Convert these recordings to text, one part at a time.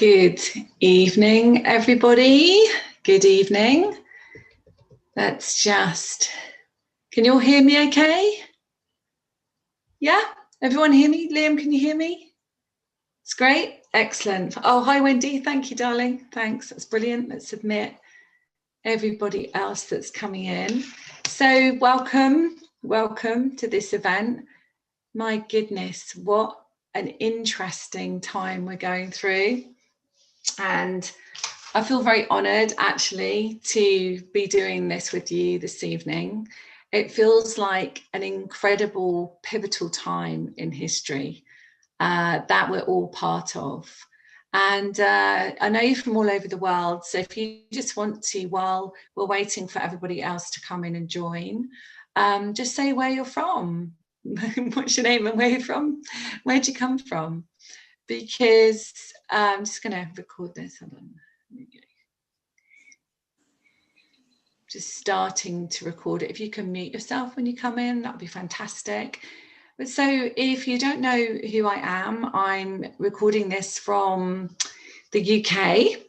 Good evening, everybody. Good evening. Can you all hear me okay? Yeah? Everyone hear me? Liam, can you hear me? It's great. Excellent. Oh, hi, Wendy. Thank you, darling. Thanks. That's brilliant. Let's admit everybody else that's coming in. So welcome to this event. My goodness, what an interesting time we're going through. And I feel very honoured actually to be doing this with you this evening. It feels like an incredible pivotal time in history that we're all part of. And I know you're from all over the world, so if you just want to, while we're waiting for everybody else to come in and join, just say where you're from. What's your name and where you're from? Where'd you come from? Because I'm just going to record this. Hold on. Just starting to record it. If you can mute yourself when you come in, that would be fantastic. But so if you don't know who I am, I'm recording this from the UK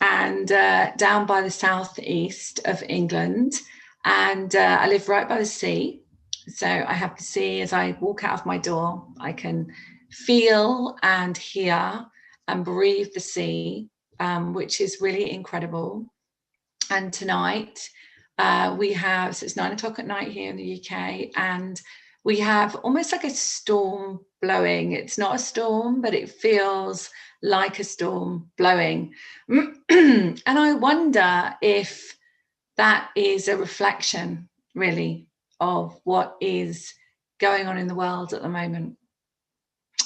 and down by the southeast of England. And I live right by the sea. So I have the sea as I walk out of my door. I can feel and hear and breathe the sea, which is really incredible. And tonight we have, so it's 9 o'clock at night here in the UK, and we have almost like a storm blowing. It's not a storm, but it feels like a storm blowing. And I wonder if that is a reflection, really, of what is going on in the world at the moment.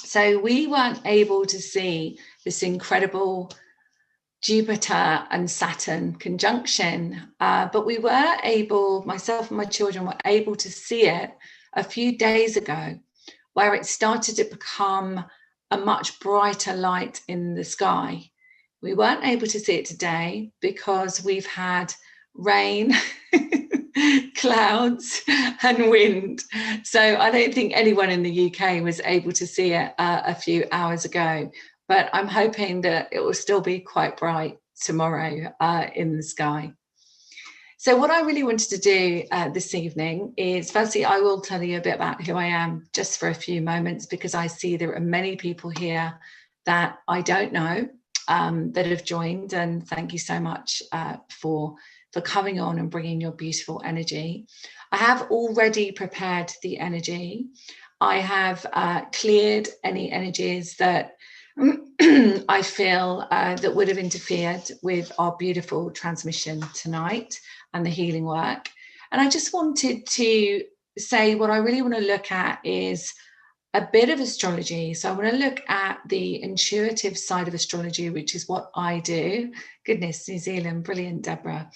So we weren't able to see this incredible Jupiter and Saturn conjunction, but we were able, myself and my children were able to see it a few days ago, where it started to become a much brighter light in the sky. We weren't able to see it today because we've had rain, clouds and wind. So I don't think anyone in the UK was able to see it a few hours ago, but I'm hoping that it will still be quite bright tomorrow in the sky. So what I really wanted to do this evening is, firstly, I will tell you a bit about who I am just for a few moments, because I see there are many people here that I don't know that have joined, and thank you so much for coming on and bringing your beautiful energy. I have already prepared the energy. I have cleared any energies that I feel that would have interfered with our beautiful transmission tonight and the healing work. And I just wanted to say what I really want to look at is a bit of astrology. So I want to look at the intuitive side of astrology, which is what I do. Goodness, New Zealand, brilliant, Deborah.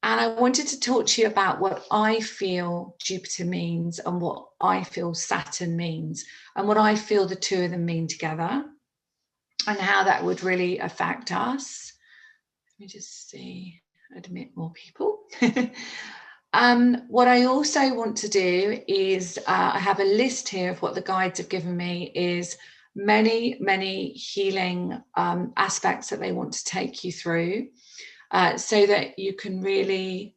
And I wanted to talk to you about what I feel Jupiter means and what I feel Saturn means and what I feel the two of them mean together and how that would really affect us. Let me just see, admit more people. What I also want to do is I have a list here of what the guides have given me, is many healing aspects that they want to take you through so that you can really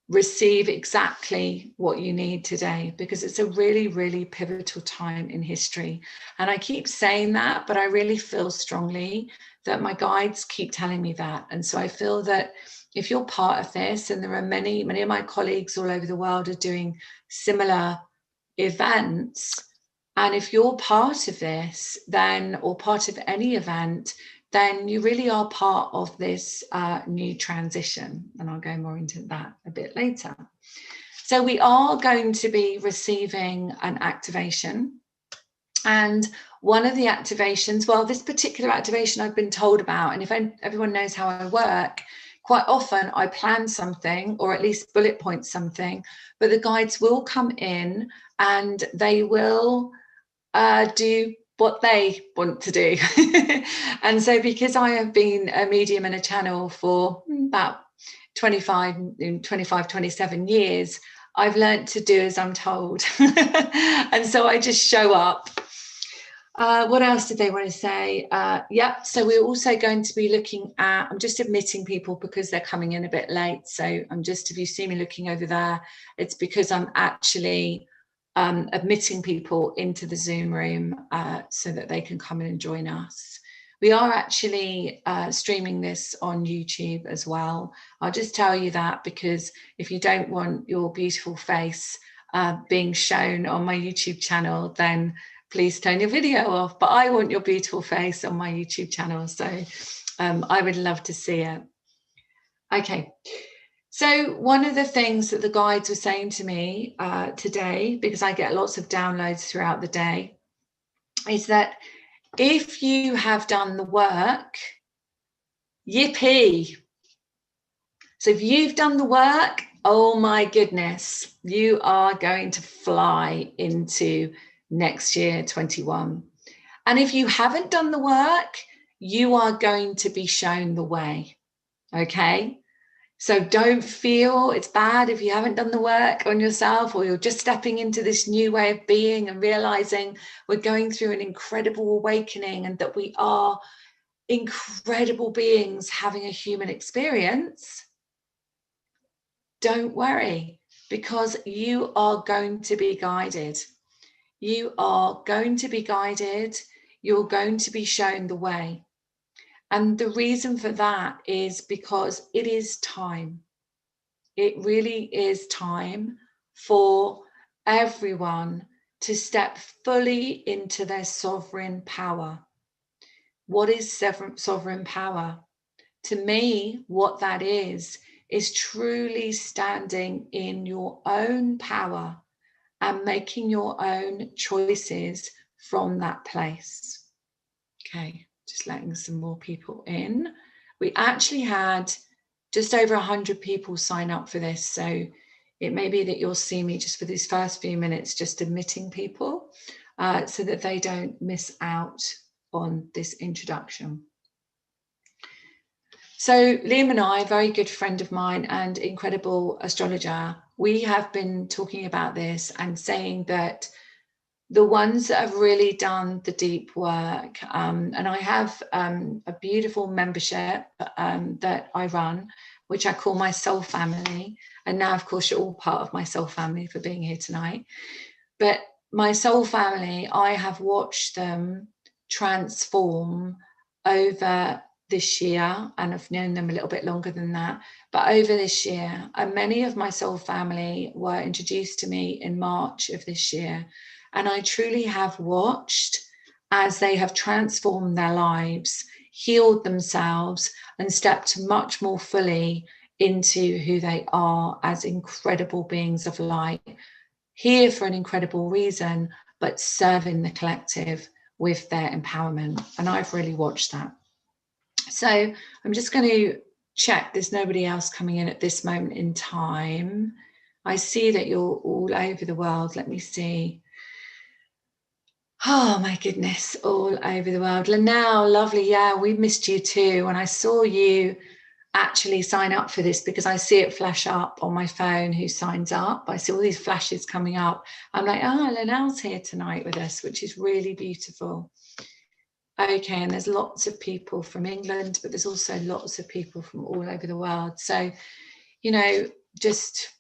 receive exactly what you need today, because it's a really pivotal time in history. And I keep saying that, but I really feel strongly that my guides keep telling me that. And so I feel that if you're part of this, and there are many of my colleagues all over the world are doing similar events, and if you're part of this, then, or part of any event, then you really are part of this new transition. And I'll go more into that a bit later. So we are going to be receiving an activation. And one of the activations, well, this particular activation I've been told about, and if everyone knows how I work, quite often I plan something, or at least bullet point something, but the guides will come in and they will do what they want to do. And so because I have been a medium and a channel for about 27 years, I've learned to do as I'm told. And so I just show up. What else did they want to say? Yeah, so we're also going to be looking at, I'm just admitting people because they're coming in a bit late. So I'm just, if you see me looking over there, it's because I'm actually admitting people into the Zoom room so that they can come in and join us. We are actually streaming this on YouTube as well. I'll just tell you that because if you don't want your beautiful face being shown on my YouTube channel, then please turn your video off. But I want your beautiful face on my YouTube channel. So I would love to see it. Okay. So one of the things that the guides were saying to me today, because I get lots of downloads throughout the day, is that if you have done the work, yippee. So if you've done the work, oh my goodness, you are going to fly into next year, 21. And if you haven't done the work, you are going to be shown the way. Okay? So don't feel it's bad if you haven't done the work on yourself, or you're just stepping into this new way of being and realizing we're going through an incredible awakening and that we are incredible beings having a human experience. Don't worry, because you are going to be guided. You are going to be guided. You're going to be shown the way. And the reason for that is because it is time. It really is time for everyone to step fully into their sovereign power. What is sovereign power? To me, what that is truly standing in your own power and making your own choices from that place. Okay, just letting some more people in. We actually had just over 100 people sign up for this, so it may be that you'll see me just for these first few minutes just admitting people so that they don't miss out on this introduction. So Liam and I, a very good friend of mine and incredible astrologer, we have been talking about this and saying that the ones that have really done the deep work, and I have a beautiful membership that I run, which I call my soul family. And now, of course, you're all part of my soul family for being here tonight. But my soul family, I have watched them transform over this year, and I've known them a little bit longer than that, but over this year. And many of my soul family were introduced to me in March of this year. And I truly have watched as they have transformed their lives, healed themselves, and stepped much more fully into who they are as incredible beings of light, here for an incredible reason, but serving the collective with their empowerment. And I've really watched that. So I'm just going to check there's nobody else coming in at this moment in time. I see that you're all over the world. Let me see. Oh my goodness, all over the world. Linnell, lovely. Yeah, we missed you too. When I saw you actually sign up for this, because I see it flash up on my phone who signs up. I see all these flashes coming up. I'm like, oh, Linnell's here tonight with us, which is really beautiful. Okay, and there's lots of people from England, but there's also lots of people from all over the world. So, you know, just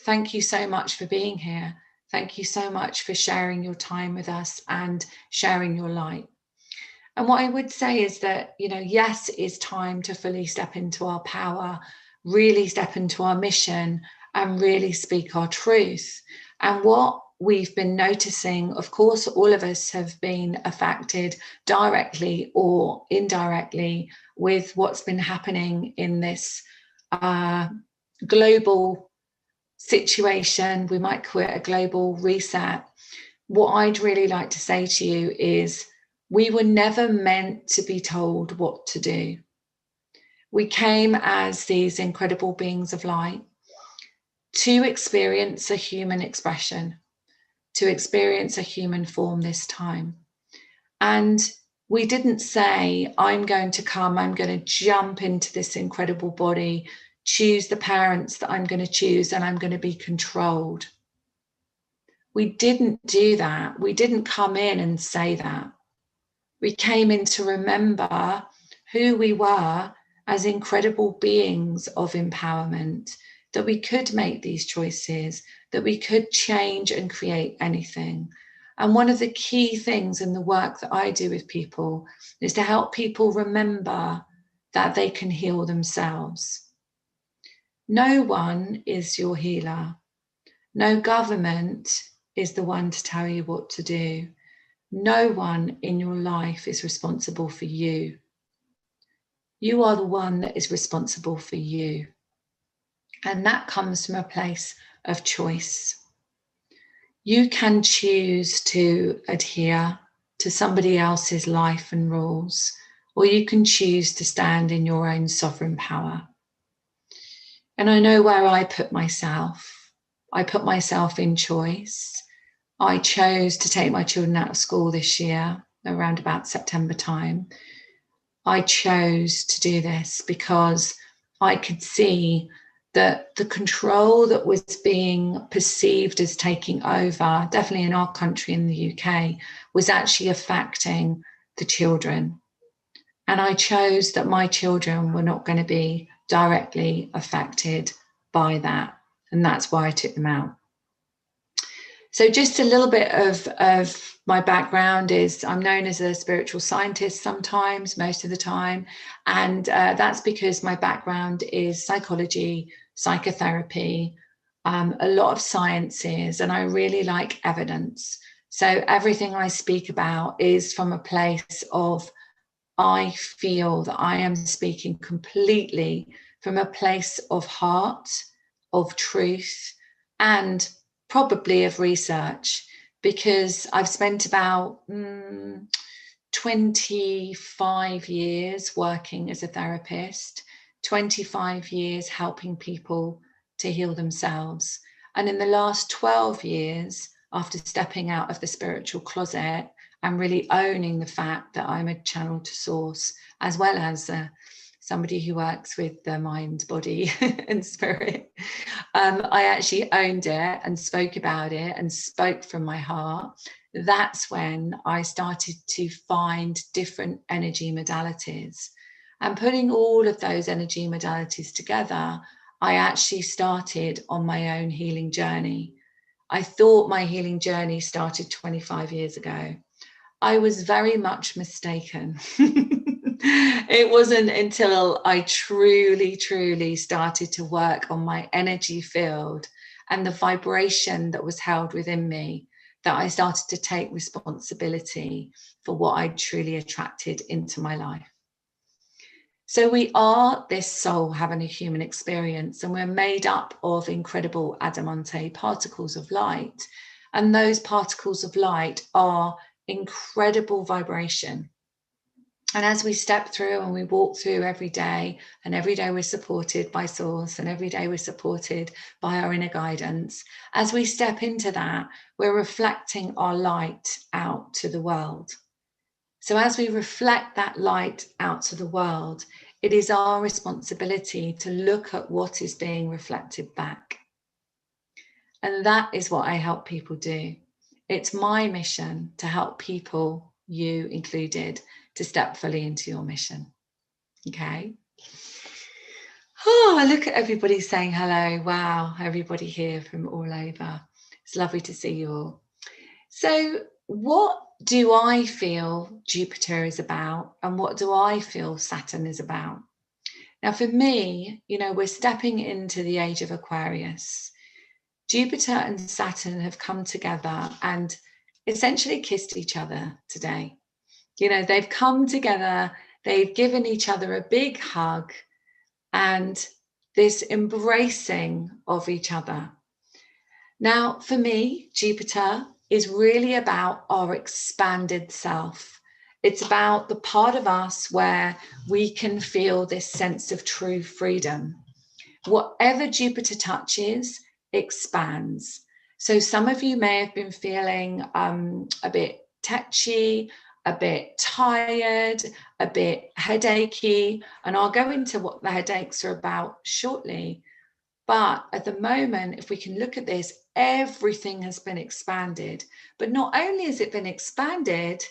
thank you so much for being here. Thank you so much for sharing your time with us and sharing your light. And what I would say is that, you know, yes, it is time to fully step into our power, really step into our mission and really speak our truth. And what we've been noticing, of course, all of us have been affected directly or indirectly with what's been happening in this global situation. We might call it a global reset. What I'd really like to say to you is we were never meant to be told what to do. We came as these incredible beings of light to experience a human expression, to experience a human form this time. And we didn't say, I'm going to come, I'm going to jump into this incredible body, choose the parents that I'm going to choose, and I'm going to be controlled. We didn't do that. We didn't come in and say that. We came in to remember who we were as incredible beings of empowerment, that we could make these choices, that we could change and create anything. And one of the key things in the work that I do with people is to help people remember that they can heal themselves. No one is your healer. No government is the one to tell you what to do. No one in your life is responsible for you. You are the one that is responsible for you. And that comes from a place of choice. You can choose to adhere to somebody else's life and rules, or you can choose to stand in your own sovereign power. And I know where I put myself. I put myself in choice. I chose to take my children out of school this year, around about September time. I chose to do this because I could see that the control that was being perceived as taking over, definitely in our country, in the UK, was actually affecting the children. And I chose that my children were not going to be directly affected by that. And that's why I took them out. So just a little bit of my background is I'm known as a spiritual scientist sometimes, most of the time. And that's because my background is psychology, psychotherapy, a lot of sciences, and I really like evidence. So everything I speak about is from a place of, I feel that I am speaking completely from a place of heart, of truth, and probably of research, because I've spent about 25 years working as a therapist, 25 years helping people to heal themselves. And in the last 12 years, after stepping out of the spiritual closet and really owning the fact that I'm a channel to source, as well as somebody who works with the mind, body and spirit, I actually owned it and spoke about it and spoke from my heart. That's when I started to find different energy modalities. And putting all of those energy modalities together, I actually started on my own healing journey. I thought my healing journey started 25 years ago. I was very much mistaken. It wasn't until I truly started to work on my energy field and the vibration that was held within me that I started to take responsibility for what I truly attracted into my life. So we are this soul having a human experience, and we're made up of incredible adamante particles of light. And those particles of light are incredible vibration. And as we step through and we walk through every day, and every day we're supported by source, and every day we're supported by our inner guidance, as we step into that, we're reflecting our light out to the world. So as we reflect that light out to the world, it is our responsibility to look at what is being reflected back. And that is what I help people do. It's my mission to help people, you included, to step fully into your mission. Okay. Oh, look at everybody saying hello. Wow, everybody here from all over. It's lovely to see you all. So what do I feel Jupiter is about, and what do I feel Saturn is about? Now, for me, we're stepping into the age of Aquarius. Jupiter and Saturn have come together and essentially kissed each other today. They've come together, they've given each other a big hug and this embracing of each other. Now, for me, Jupiter is really about our expanded self. It's about the part of us where we can feel this sense of true freedom. Whatever Jupiter touches expands. So some of you may have been feeling a bit tetchy, a bit tired, a bit headachy, and I'll go into what the headaches are about shortly. But at the moment, if we can look at this, everything has been expanded. But not only has it been expanded,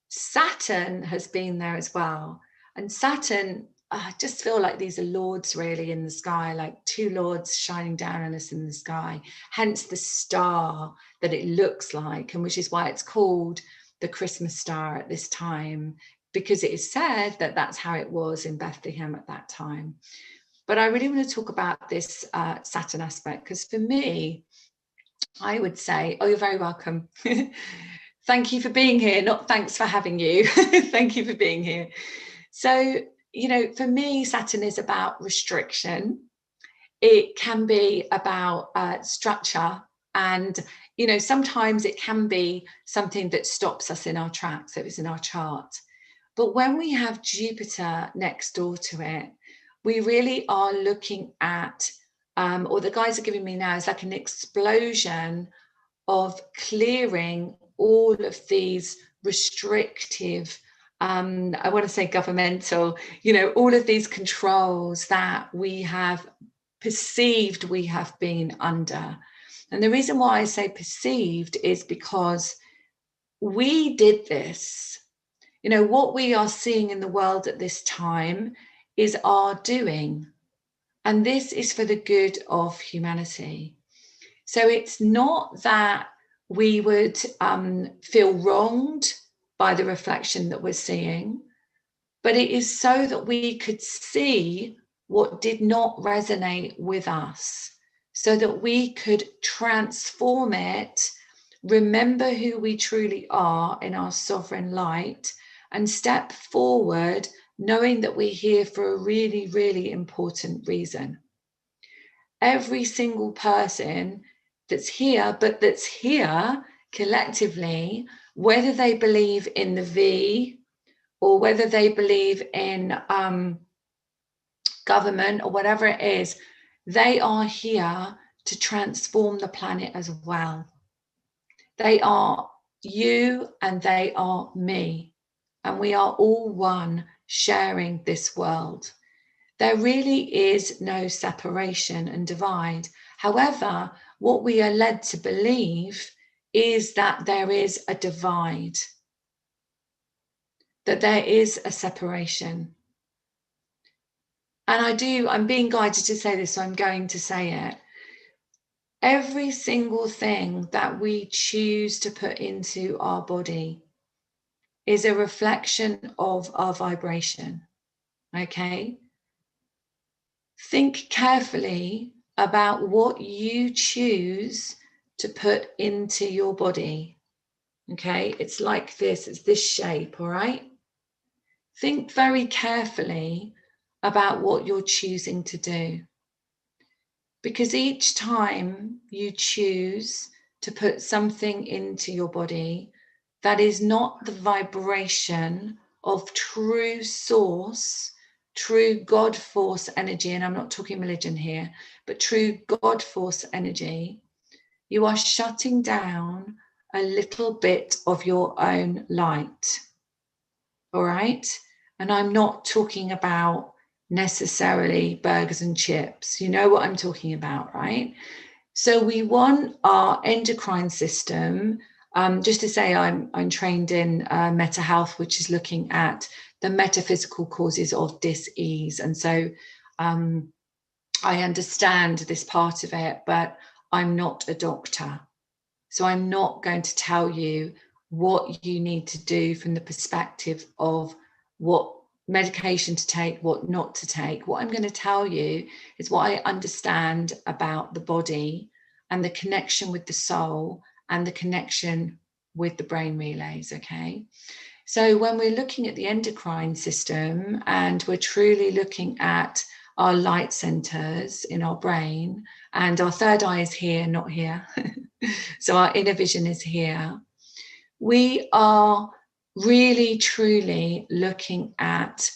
Saturn has been there as well. And Saturn, I just feel like these are lords really in the sky, like two lords shining down on us in the sky, hence the star that it looks like, and which is why it's called the Christmas star at this time, because it is said that that's how it was in Bethlehem at that time. But I really want to talk about this Saturn aspect, because for me, I would say, oh, you're very welcome. Thank you for being here, not thanks for having you. Thank you for being here. So, you know, for me, Saturn is about restriction. It can be about structure. And, you know, sometimes it can be something that stops us in our tracks, so it's in our chart. But when we have Jupiter next door to it, we really are looking at, or the guys are giving me now, is like an explosion of clearing all of these restrictive, I want to say governmental, you know, all of these controls that we have perceived we have been under. And the reason why I say perceived is because we did this. You know, what we are seeing in the world at this time is our doing. And this is for the good of humanity. So it's not that we would feel wronged by the reflection that we're seeing, but it is so that we could see what did not resonate with us, so that we could transform it, remember who we truly are in our sovereign light, and step forward knowing that we're here for a really, really important reason. Every single person that's here, but that's here collectively, whether they believe in the V or whether they believe in government or whatever it is, they are here to transform the planet as well. They are you and they are me, and we are all one sharing this world. There really is no separation and divide. However, what we are led to believe is that there is a divide, that there is a separation. And I'm being guided to say this, so I'm going to say it. Every single thing that we choose to put into our body is a reflection of our vibration, okay? Think carefully about what you choose to put into your body, okay? It's like this, it's this shape, all right? Think very carefully about what you're choosing to do. Because each time you choose to put something into your body that is not the vibration of true source, true God force energy, and I'm not talking religion here, but true God force energy, you are shutting down a little bit of your own light. All right? And I'm not talking about necessarily burgers and chips. You know what I'm talking about, right? So we want our endocrine system, just to say I'm trained in meta health, which is looking at the metaphysical causes of dis-ease. And so I understand this part of it, but I'm not a doctor. So I'm not going to tell you what you need to do from the perspective of what medication to take, what not to take. What I'm going to tell you is what I understand about the body and the connection with the soul and the connection with the brain relays, okay? So when we're looking at the endocrine system and we're truly looking at our light centers in our brain, and our third eye is here, not here. So our inner vision is here. We are really, truly looking at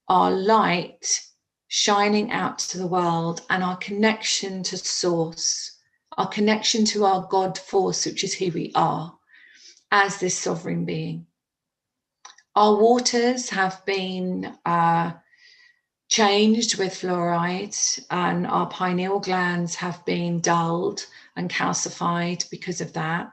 our light shining out to the world and our connection to source, our connection to our God force, which is who we are as this sovereign being. Our waters have been changed with fluoride, and our pineal glands have been dulled and calcified because of that.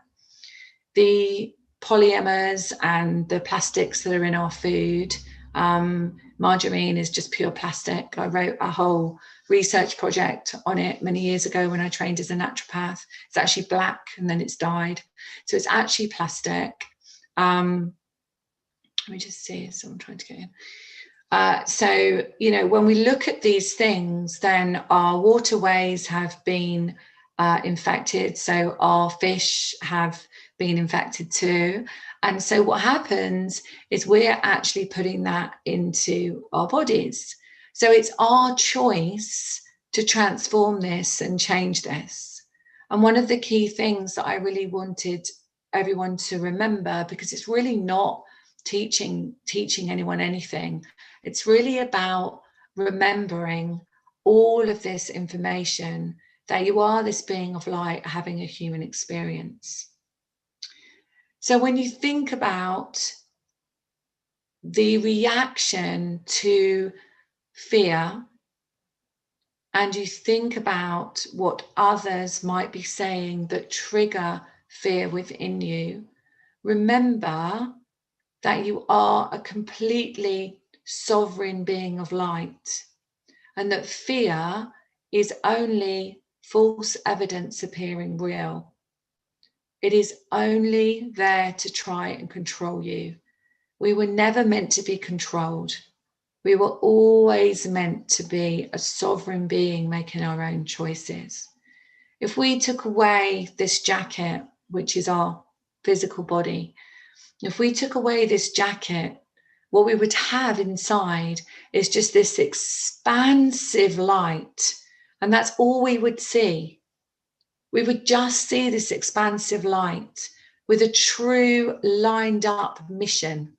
The polymers and the plastics that are in our food. Margarine is just pure plastic. I wrote a whole research project on it many years ago when I trained as a naturopath. It's actually black and then it's dyed. So it's actually plastic. Let me just see, someone trying to get in. So, you know, when we look at these things, then our waterways have been infected. So our fish have been infected too. And so what happens is we're actually putting that into our bodies. So it's our choice to transform this and change this. And one of the key things that I really wanted everyone to remember, because it's really not teaching anyone anything, it's really about remembering all of this information, that you are this being of light having a human experience. So when you think about the reaction to fear, and you think about what others might be saying that trigger fear within you, remember that you are a completely sovereign being of light, and that fear is only false evidence appearing real. It is only there to try and control you. We were never meant to be controlled. We were always meant to be a sovereign being making our own choices. If we took away this jacket, which is our physical body, if we took away this jacket, what we would have inside is just this expansive light. And that's all we would see. We would just see this expansive light with a true lined up mission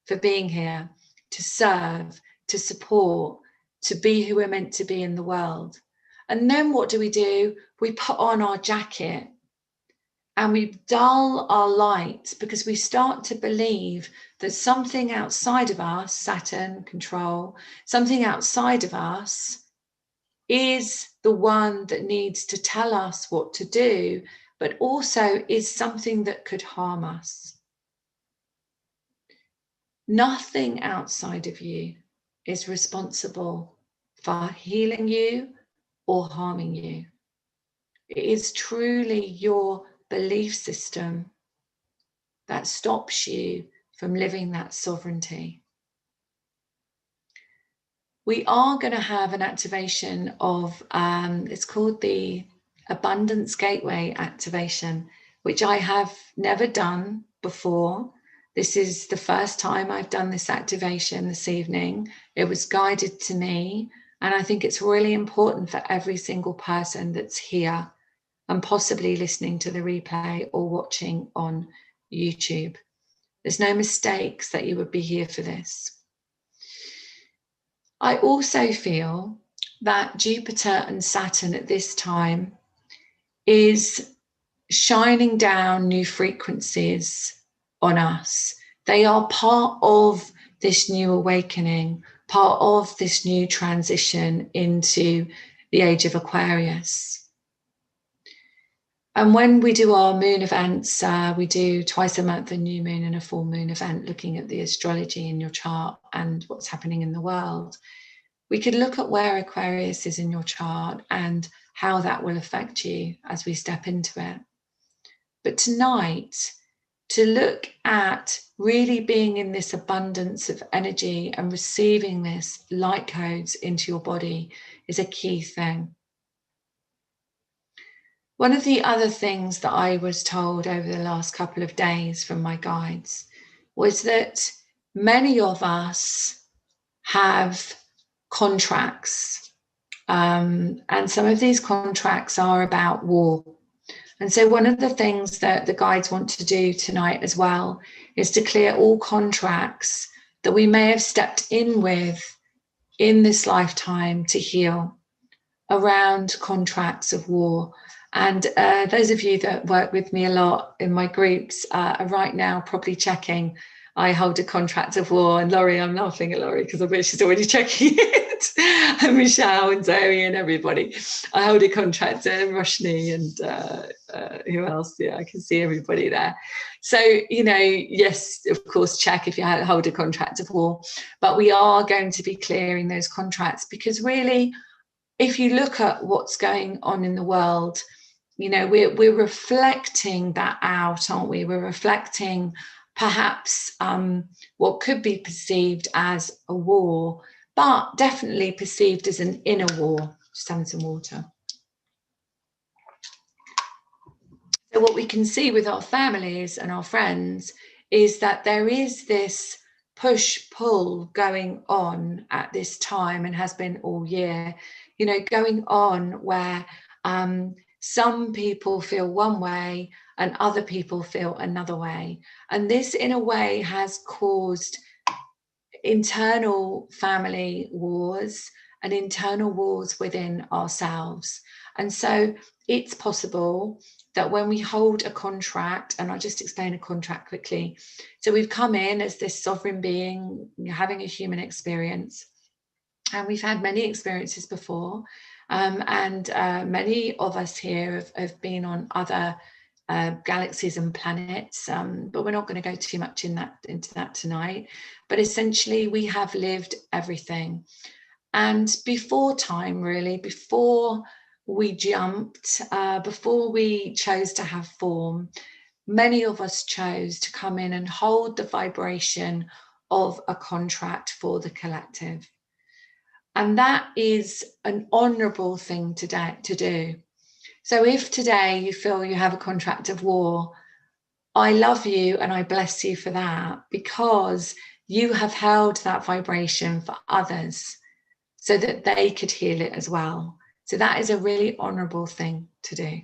for being here, to serve, to support, to be who we're meant to be in the world. And then what do? We put on our jacket and we dull our light, because we start to believe that something outside of us, Saturn, control, something outside of us is the one that needs to tell us what to do, but also is something that could harm us. Nothing outside of you is responsible for healing you or harming you. It is truly your belief system that stops you from living that sovereignty. We are going to have an activation of, it's called the Abundance Gateway activation, which I have never done before. This is the first time I've done this activation this evening. It was guided to me, and I think it's really important for every single person that's here and possibly listening to the replay or watching on YouTube. There's no mistakes that you would be here for this. I also feel that Jupiter and Saturn at this time is shining down new frequencies on us. They are part of this new awakening, part of this new transition into the age of Aquarius. And when we do our moon events, we do twice a month a new moon and a full moon event, looking at the astrology in your chart and what's happening in the world. We could look at where Aquarius is in your chart and how that will affect you as we step into it. But tonight, to look at really being in this abundance of energy and receiving this light codes into your body is a key thing. One of the other things that I was told over the last couple of days from my guides was that many of us have contracts, and some of these contracts are about war. And so one of the things that the guides want to do tonight as well is to clear all contracts that we may have stepped in with in this lifetime to heal around contracts of war. And those of you that work with me a lot in my groups are right now probably checking, I hold a contract of war, and Laurie, I'm laughing at Laurie because I bet she's already checking it, and Michelle and Zoe and everybody. I hold a contract, Roshni and who else? Yeah, I can see everybody there. So, you know, yes, of course, check if you hold a contract of war, but we are going to be clearing those contracts, because really, if you look at what's going on in the world, you know, we're reflecting that out, aren't we? We're reflecting perhaps what could be perceived as a war, but definitely perceived as an inner war. Just having some water. So what we can see with our families and our friends is that there is this push-pull going on at this time, and has been all year, you know, going on where some people feel one way and other people feel another way. And this, in a way, has caused internal family wars and internal wars within ourselves. And so it's possible that when we hold a contract, and I'll just explain a contract quickly. So we've come in as this sovereign being, having a human experience, and we've had many experiences before. And many of us here have been on other galaxies and planets, but we're not going to go too much into that tonight. But essentially, we have lived everything. And before time, really, before we jumped, before we chose to have form, many of us chose to come in and hold the vibration of a contract for the collective. And that is an honourable thing to do. So if today you feel you have a contract of war, I love you and I bless you for that, because you have held that vibration for others so that they could heal it as well. So that is a really honourable thing to do.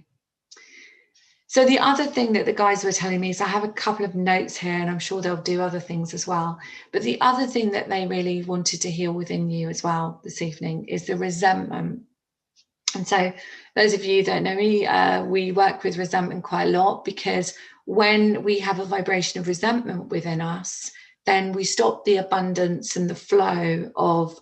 So the other thing that the guys were telling me is, I have a couple of notes here, and I'm sure they'll do other things as well. But the other thing that they really wanted to heal within you as well this evening is the resentment. And so those of you that know me, we work with resentment quite a lot, because when we have a vibration of resentment within us, then we stop the abundance and the flow of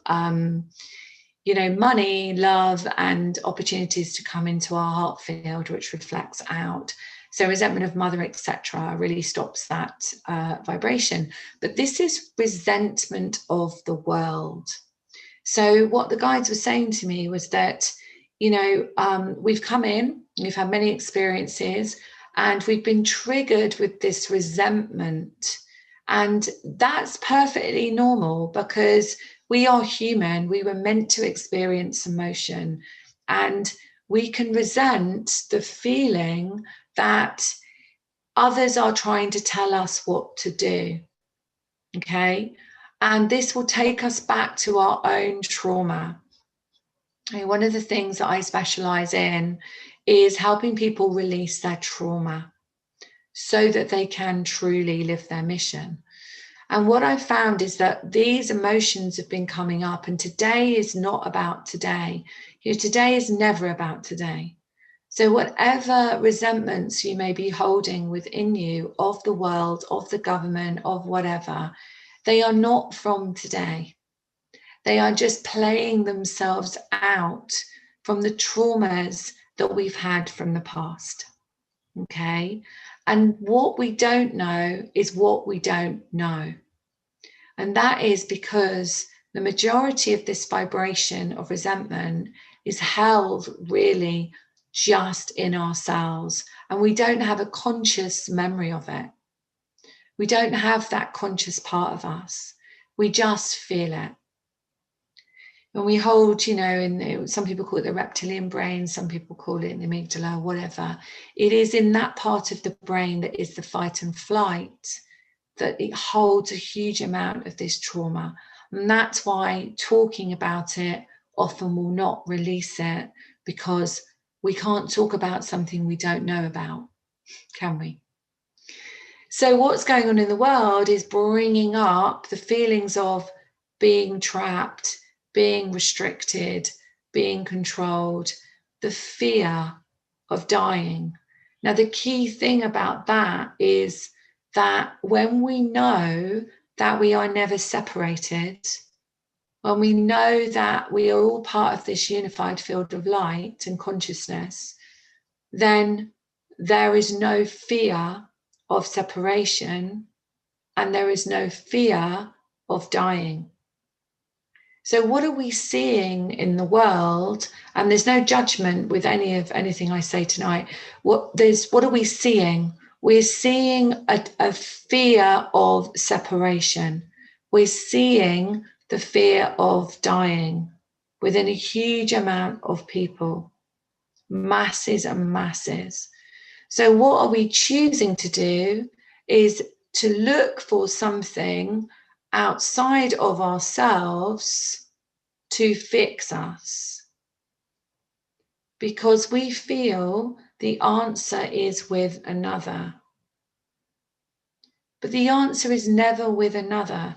you know, money, love, and opportunities to come into our heart field, which reflects out. So resentment of mother, etc., really stops that vibration. But this is resentment of the world. So what the guides were saying to me was that, you know, we've come in, we've had many experiences, and we've been triggered with this resentment. And that's perfectly normal, because we are human. We were meant to experience emotion, and we can resent the feeling that others are trying to tell us what to do. Okay. And this will take us back to our own trauma. And one of the things that I specialize in is helping people release their trauma so that they can truly live their mission. And what I've found is that these emotions have been coming up, and today is not about today. You know, today is never about today. So whatever resentments you may be holding within you of the world, of the government, of whatever, they are not from today. They are just playing themselves out from the traumas that we've had from the past. Okay. And what we don't know is what we don't know. And that is because the majority of this vibration of resentment is held really just in ourselves. And we don't have a conscious memory of it. We don't have that conscious part of us. We just feel it. When we hold, you know, some people call it the reptilian brain, some people call it the amygdala, whatever. It is in that part of the brain that is the fight and flight, that it holds a huge amount of this trauma. And that's why talking about it often will not release it, because we can't talk about something we don't know about, can we? So what's going on in the world is bringing up the feelings of being trapped, being restricted, being controlled, the fear of dying. Now, the key thing about that is that when we know that we are never separated, when we know that we are all part of this unified field of light and consciousness, then there is no fear of separation and there is no fear of dying. So what are we seeing in the world? And there's no judgment with anything I say tonight. What are we seeing? We're seeing a fear of separation. We're seeing the fear of dying within a huge amount of people, masses and masses. So what are we choosing to do is to look for something outside of ourselves to fix us, because we feel the answer is with another. But the answer is never with another.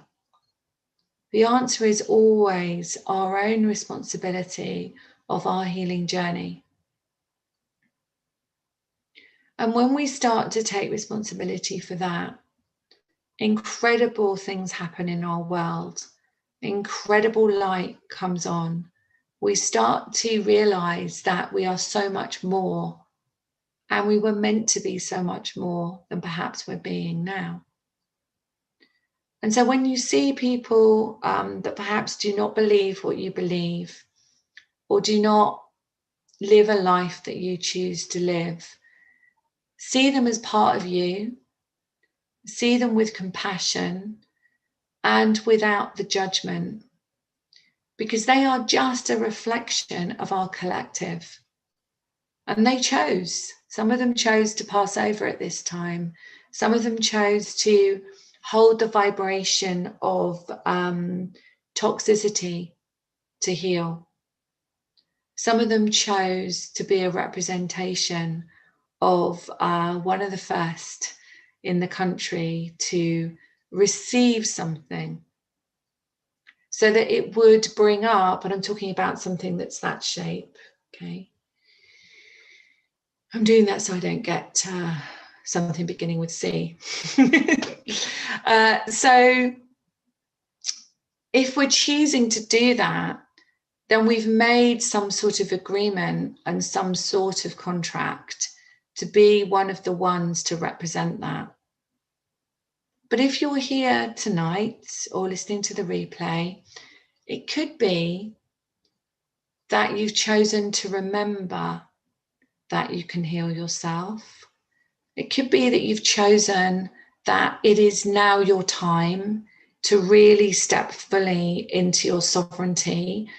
The answer is always our own responsibility of our healing journey. And when we start to take responsibility for that, incredible things happen in our world. Incredible light comes on. We start to realize that we are so much more, and we were meant to be so much more than perhaps we're being now. And so when you see people that perhaps do not believe what you believe, or do not live a life that you choose to live, see them as part of you, see them with compassion and without the judgment, because they are just a reflection of our collective. And they chose. Some of them chose to pass over at this time. Some of them chose to hold the vibration of toxicity to heal. Some of them chose to be a representation of one of the first in the country to receive something, so that it would bring up, and I'm talking about something that's that shape, okay? I'm doing that so I don't get something beginning with C. So if we're choosing to do that, then we've made some sort of agreement and some sort of contract to be one of the ones to represent that. But if you're here tonight or listening to the replay, it could be that you've chosen to remember that you can heal yourself. It could be that you've chosen that it is now your time to really step fully into your sovereignty,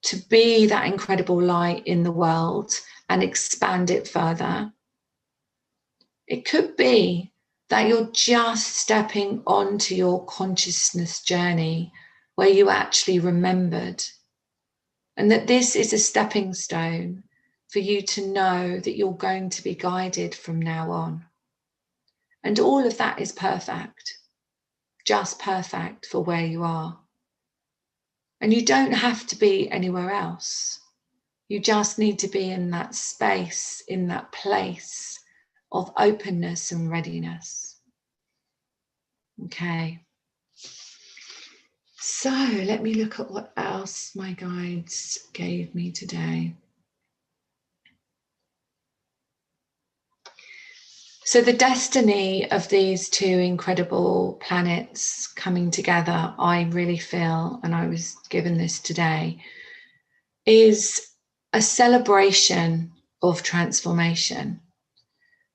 to be that incredible light in the world and expand it further. It could be that you're just stepping onto your consciousness journey where you actually remembered, and that this is a stepping stone for you to know that you're going to be guided from now on. And all of that is perfect, just perfect for where you are. And you don't have to be anywhere else. You just need to be in that space, in that place of openness and readiness. Okay. So let me look at what else my guides gave me today. So the destiny of these two incredible planets coming together, I really feel, and I was given this today, is a celebration of transformation.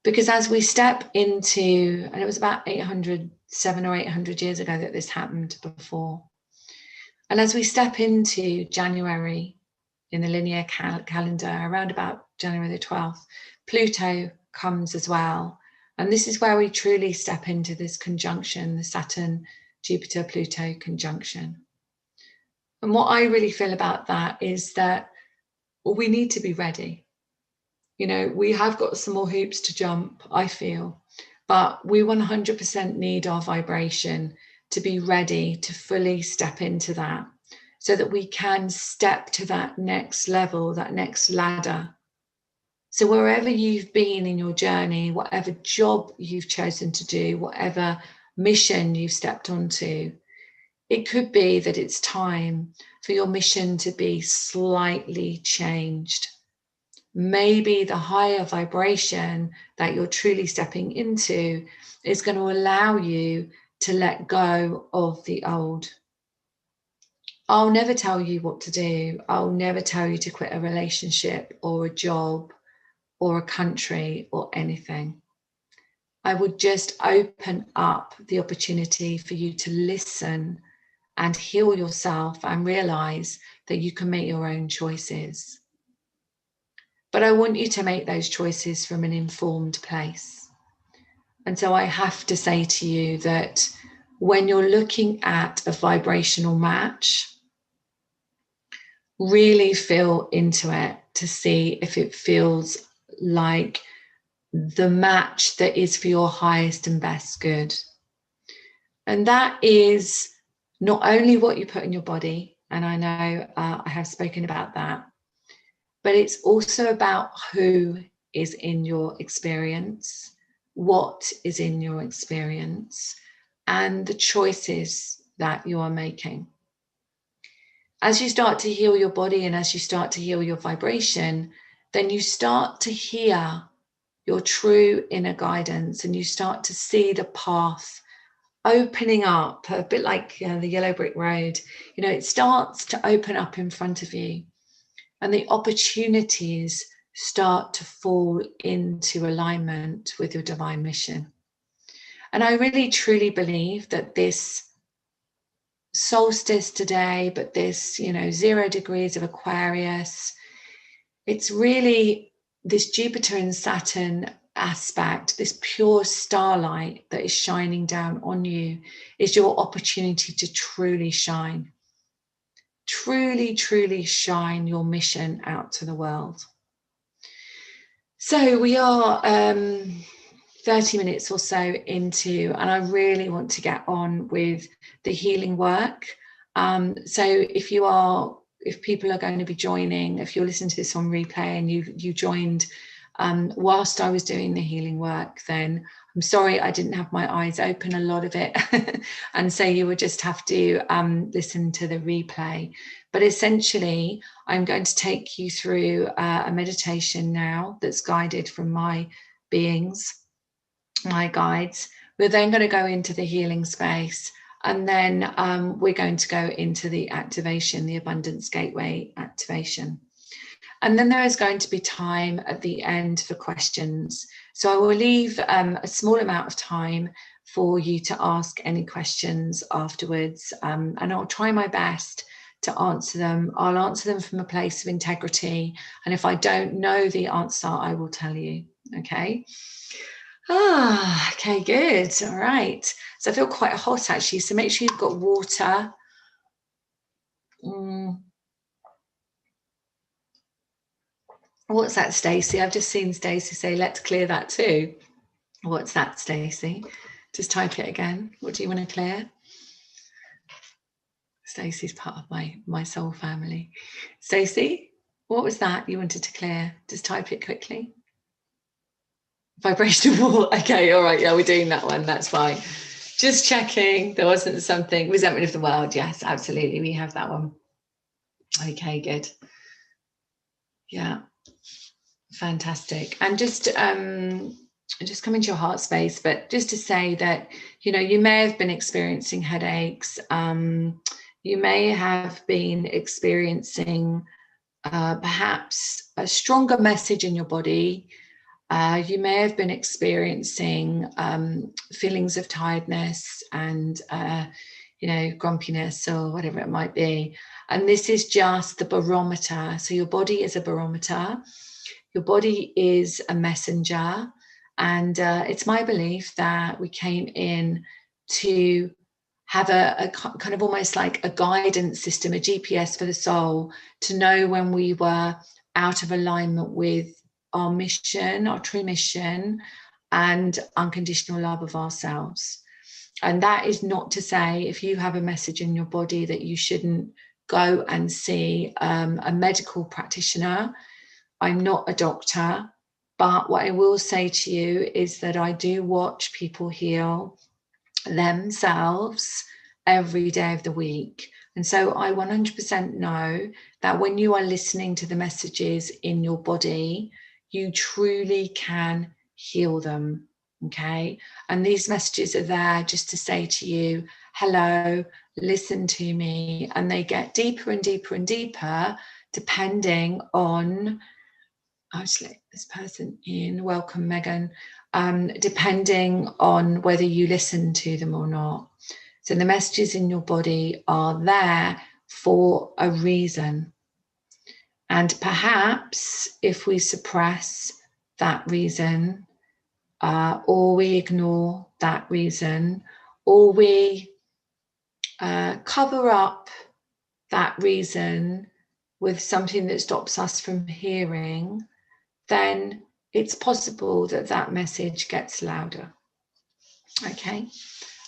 Because as we step into, and it was about 700 or 800 years ago that this happened before. And as we step into January in the linear calendar, around about January the 12th, Pluto comes as well. And this is where we truly step into this conjunction, the Saturn, Jupiter, Pluto conjunction. And what I really feel about that is that we need to be ready. You know, we have got some more hoops to jump, I feel, but we 100% need our vibration to be ready to fully step into that, so that we can step to that next level, that next ladder So wherever you've been in your journey, whatever job you've chosen to do, whatever mission you've stepped onto, it could be that it's time for your mission to be slightly changed. Maybe the higher vibration that you're truly stepping into is going to allow you to let go of the old. I'll never tell you what to do. I'll never tell you to quit a relationship or a job or a country or anything. I would just open up the opportunity for you to listen and heal yourself and realize that you can make your own choices. But I want you to make those choices from an informed place. And so I have to say to you that when you're looking at a vibrational match, really feel into it to see if it feels like the match that is for your highest and best good. And that is not only what you put in your body, and I know I have spoken about that, but it's also about who is in your experience, what is in your experience, and the choices that you are making. As you start to heal your body and as you start to heal your vibration, then you start to hear your true inner guidance and you start to see the path opening up, a bit like the yellow brick road. It starts to open up in front of you and the opportunities start to fall into alignment with your divine mission. And I really truly believe that this solstice today, but this 0 degrees of Aquarius, it's really this Jupiter and Saturn aspect, this pure starlight that is shining down on you is your opportunity to truly shine. Truly shine your mission out to the world. So we are 30 minutes or so into, and I really want to get on with the healing work. So if people are going to be joining, if you're listening to this on replay and you joined whilst I was doing the healing work, then I'm sorry I didn't have my eyes open a lot of it. And so you would just have to listen to the replay. But essentially, I'm going to take you through a meditation now that's guided from my beings, my guides. We're then going to go into the healing space. And then we're going to go into the activation, the Abundance Gateway activation. And then there is going to be time at the end for questions. So I will leave a small amount of time for you to ask any questions afterwards. And I'll try my best to answer them. I'll answer them from a place of integrity. And if I don't know the answer, I will tell you. Okay. Okay, good. All right. So I feel quite hot actually. So make sure you've got water. What's that, Stacey? I've just seen Stacey say, let's clear that too. What's that, Stacey? Just type it again. What do you want to clear? Stacey's part of my soul family. Stacey, what was that you wanted to clear? Just type it quickly. Vibrational wall. Okay, all right. Yeah, we're doing that one. That's fine. Just checking there wasn't something. Resentment of the world. Yes, absolutely. We have that one. Okay, good. Yeah. Fantastic. And just come into your heart space, but just to say that, you may have been experiencing headaches. You may have been experiencing perhaps a stronger message in your body. You may have been experiencing feelings of tiredness and, grumpiness or whatever it might be. And this is just the barometer. So your body is a barometer. Your body is a messenger. And it's my belief that we came in to have a kind of almost like a guidance system, a GPS for the soul, to know when we were out of alignment with our mission, our true mission, and unconditional love of ourselves. And that is not to say if you have a message in your body that you shouldn't go and see a medical practitioner. I'm not a doctor. But what I will say to you is that I do watch people heal themselves every day of the week. And so I 100% know that when you are listening to the messages in your body, you truly can heal them. Okay. And these messages are there just to say to you, hello, listen to me. And they get deeper and deeper and deeper, depending on, I'll just let this person in. Welcome, Megan. Depending on whether you listen to them or not. So the messages in your body are there for a reason. And perhaps if we suppress that reason, or we ignore that reason, or we cover up that reason with something that stops us from hearing, then it's possible that that message gets louder. Okay.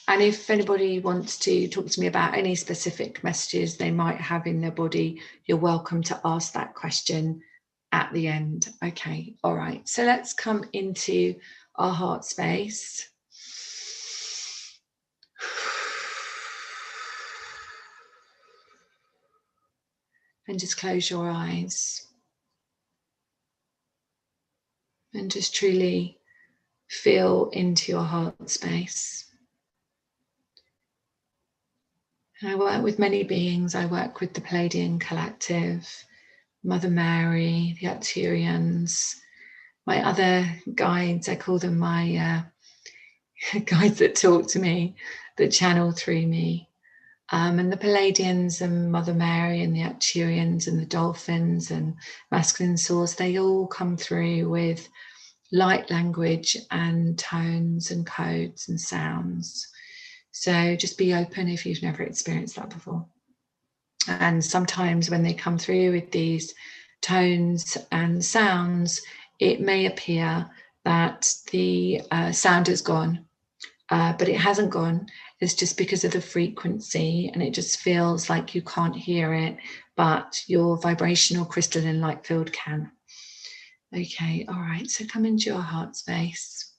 And if anybody wants to talk to me about any specific messages they might have in their body, you're welcome to ask that question at the end. Okay. All right. So let's come into our heart space. And just close your eyes. And just truly feel into your heart space. And I work with many beings. I work with the Pleiadian Collective, Mother Mary, the Arcturians, my other guides. I call them my guides that talk to me, that channel through me. And the Palladians and Mother Mary and the Arcturians and the dolphins and masculine souls, they all come through with light language and tones and codes and sounds. So just be open if you've never experienced that before. And sometimes when they come through with these tones and sounds, it may appear that the sound is gone, but it hasn't gone. It's just because of the frequency, and it just feels like you can't hear it, but your vibrational crystalline light field can. Okay, all right, so come into your heart space.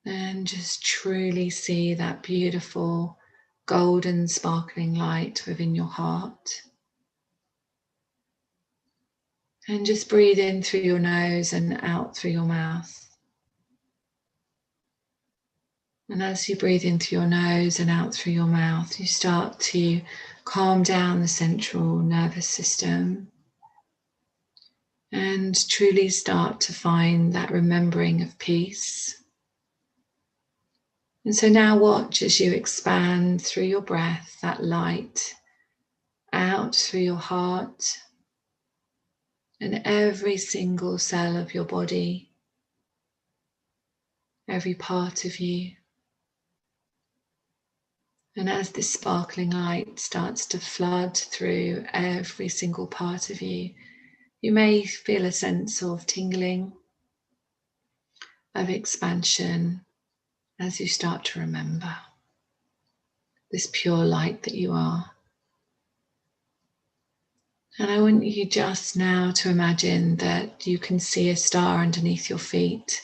And just truly see that beautiful golden sparkling light within your heart. And just breathe in through your nose and out through your mouth. And as you breathe in through your nose and out through your mouth, you start to calm down the central nervous system and truly start to find that remembering of peace. And so now watch as you expand through your breath, that light out through your heart and every single cell of your body, every part of you. And as this sparkling light starts to flood through every single part of you, you may feel a sense of tingling, of expansion, as you start to remember this pure light that you are. And I want you just now to imagine that you can see a star underneath your feet.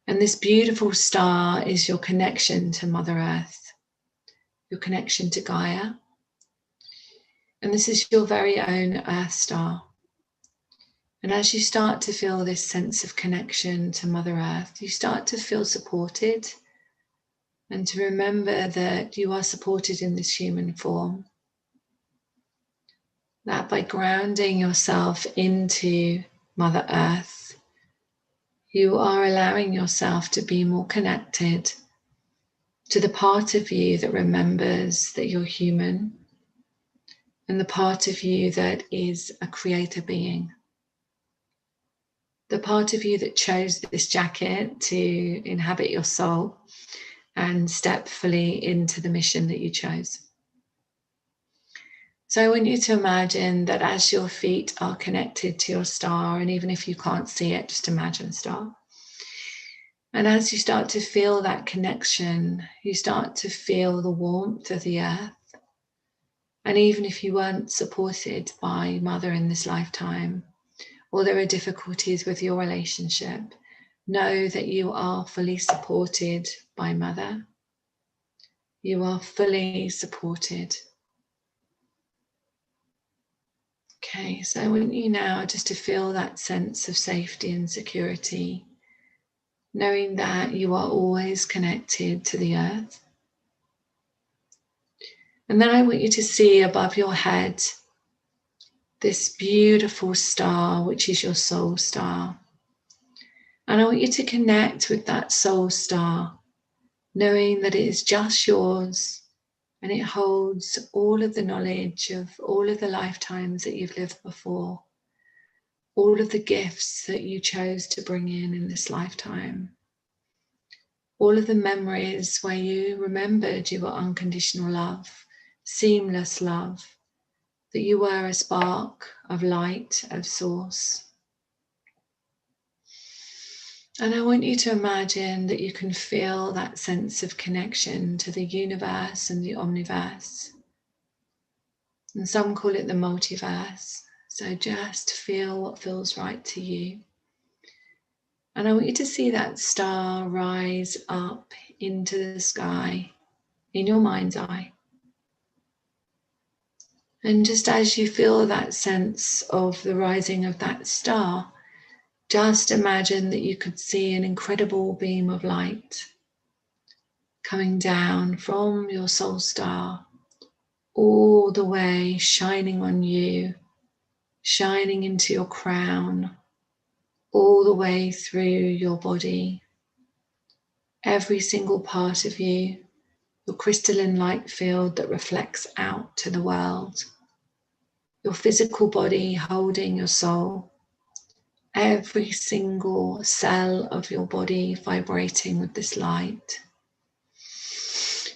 And this beautiful star is your connection to Mother Earth, your connection to Gaia. And this is your very own Earth star. And as you start to feel this sense of connection to Mother Earth, you start to feel supported and to remember that you are supported in this human form. That by grounding yourself into Mother Earth, you are allowing yourself to be more connected to the part of you that remembers that you're human and the part of you that is a creator being. The part of you that chose this jacket to inhabit your soul and step fully into the mission that you chose. So I want you to imagine that as your feet are connected to your star, and even if you can't see it, just imagine a star. And as you start to feel that connection, you start to feel the warmth of the earth. And even if you weren't supported by Mother in this lifetime, or there are difficulties with your relationship, know that you are fully supported by Mother. You are fully supported. Okay, so I want you now just to feel that sense of safety and security, knowing that you are always connected to the earth. And then I want you to see above your head this beautiful star, which is your soul star. And I want you to connect with that soul star, knowing that it is just yours and it holds all of the knowledge of all of the lifetimes that you've lived before, all of the gifts that you chose to bring in this lifetime, all of the memories where you remembered you were unconditional love, seamless love, that you were a spark of light, of source. And I want you to imagine that you can feel that sense of connection to the universe and the omniverse. And some call it the multiverse. So just feel what feels right to you. And I want you to see that star rise up into the sky in your mind's eye. And just as you feel that sense of the rising of that star, just imagine that you could see an incredible beam of light coming down from your soul star, all the way shining on you, shining into your crown, all the way through your body, every single part of you, your crystalline light field that reflects out to the world, your physical body holding your soul, every single cell of your body vibrating with this light.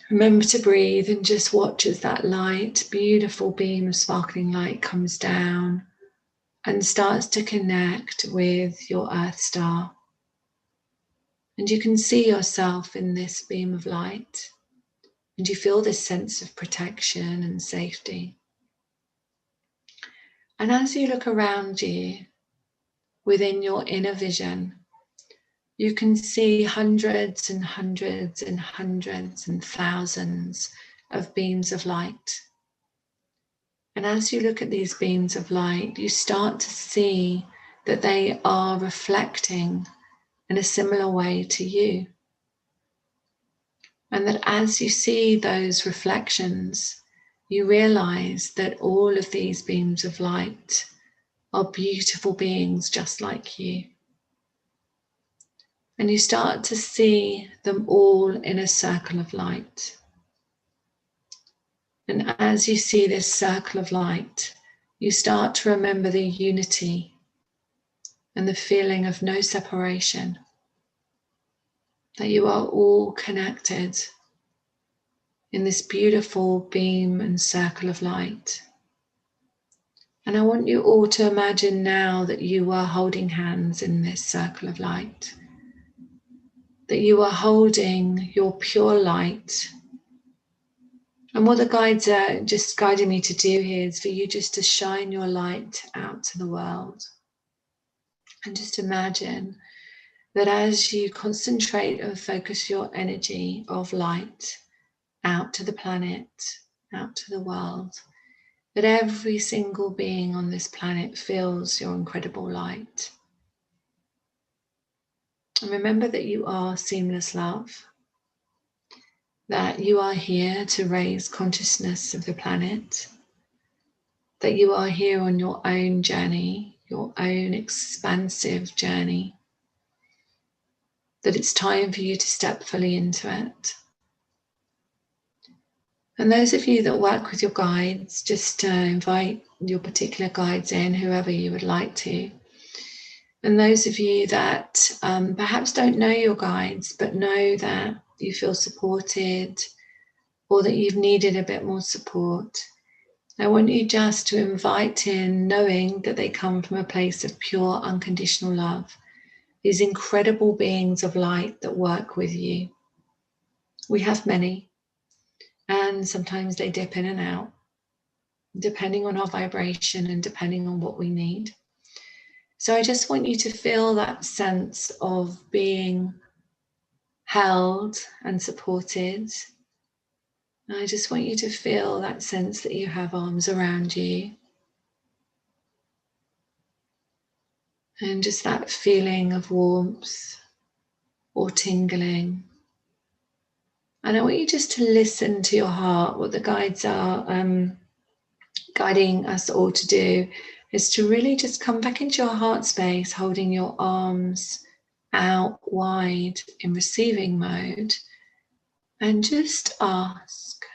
Remember to breathe and just watch as that light, beautiful beam of sparkling light comes down and starts to connect with your Earth star. And you can see yourself in this beam of light, and you feel this sense of protection and safety. And as you look around you, within your inner vision, you can see hundreds and hundreds and hundreds and thousands of beams of light. And as you look at these beams of light, you start to see that they are reflecting in a similar way to you. And that as you see those reflections, you realize that all of these beams of light are beautiful beings just like you. And you start to see them all in a circle of light. And as you see this circle of light, you start to remember the unity and the feeling of no separation, that you are all connected in this beautiful beam and circle of light. And I want you all to imagine now that you are holding hands in this circle of light, that you are holding your pure light. And what the guides are just guiding me to do here is for you just to shine your light out to the world. And just imagine that as you concentrate and focus your energy of light out to the planet, out to the world, that every single being on this planet feels your incredible light. And remember that you are seamless love, that you are here to raise consciousness of the planet, that you are here on your own journey, your own expansive journey, that it's time for you to step fully into it. And those of you that work with your guides, just invite your particular guides in, whoever you would like to. And those of you that perhaps don't know your guides, but know that you feel supported or that you've needed a bit more support, I want you just to invite in, knowing that they come from a place of pure unconditional love, these incredible beings of light that work with you. We have many, and sometimes they dip in and out, depending on our vibration and depending on what we need. So I just want you to feel that sense of being held and supported. And I just want you to feel that sense that you have arms around you. And just that feeling of warmth or tingling. And I want you just to listen to your heart. What the guides are guiding us all to do is to really just come back into your heart space, holding your arms out wide in receiving mode, and just ask,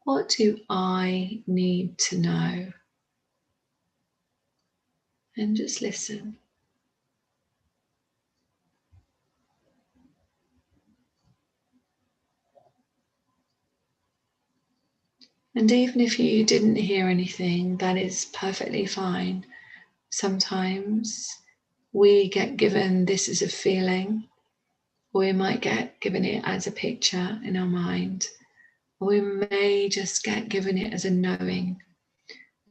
what do I need to know? And just listen. And even if you didn't hear anything, that is perfectly fine. Sometimes we get given this as a feeling, or we might get given it as a picture in our mind, or we may just get given it as a knowing.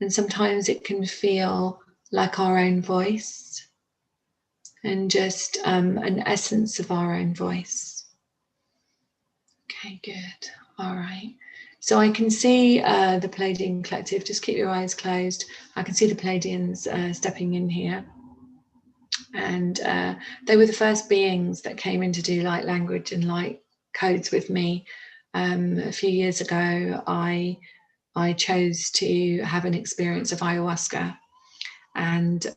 And sometimes it can feel like our own voice and just an essence of our own voice. Okay, good. All right. So I can see the Pleiadian collective. Just keep your eyes closed. I can see the Pleiadians stepping in here. And they were the first beings that came in to do light language and light codes with me. A few years ago, I chose to have an experience of ayahuasca and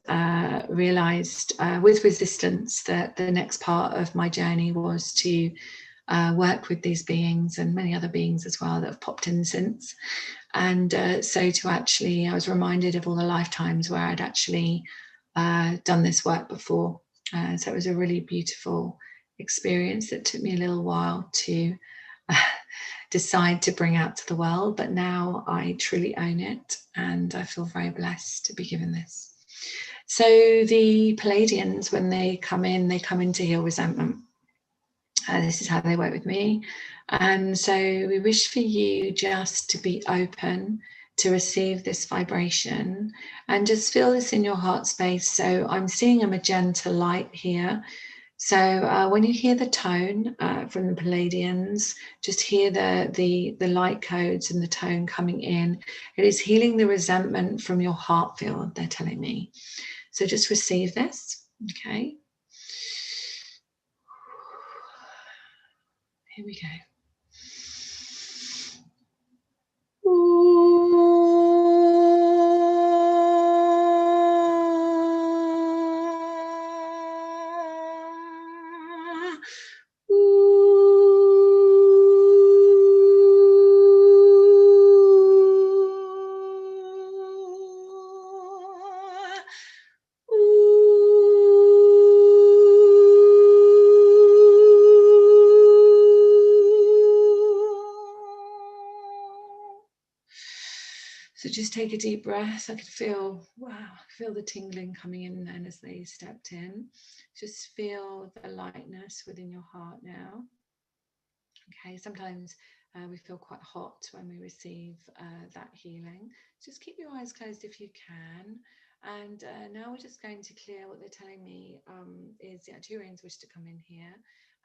realized with resistance that the next part of my journey was to work with these beings and many other beings as well that have popped in since. And so to actually, I was reminded of all the lifetimes where I'd actually done this work before. So it was a really beautiful experience that took me a little while to decide to bring out to the world, but now I truly own it and I feel very blessed to be given this. So the Pleiadians, when they come in to heal resentment. This is how they work with me. And so we wish for you just to be open to receive this vibration and just feel this in your heart space. So I'm seeing a magenta light here. So when you hear the tone from the Pleiadians, just hear the light codes and the tone coming in. It is healing the resentment from your heart field, they're telling me. So just receive this, okay? Here we go. So just take a deep breath. I could feel, wow, feel the tingling coming in then as they stepped in. Just feel the lightness within your heart now. Okay, sometimes we feel quite hot when we receive that healing. Just keep your eyes closed if you can. And now we're just going to clear. What they're telling me is the Arcturians wish to come in here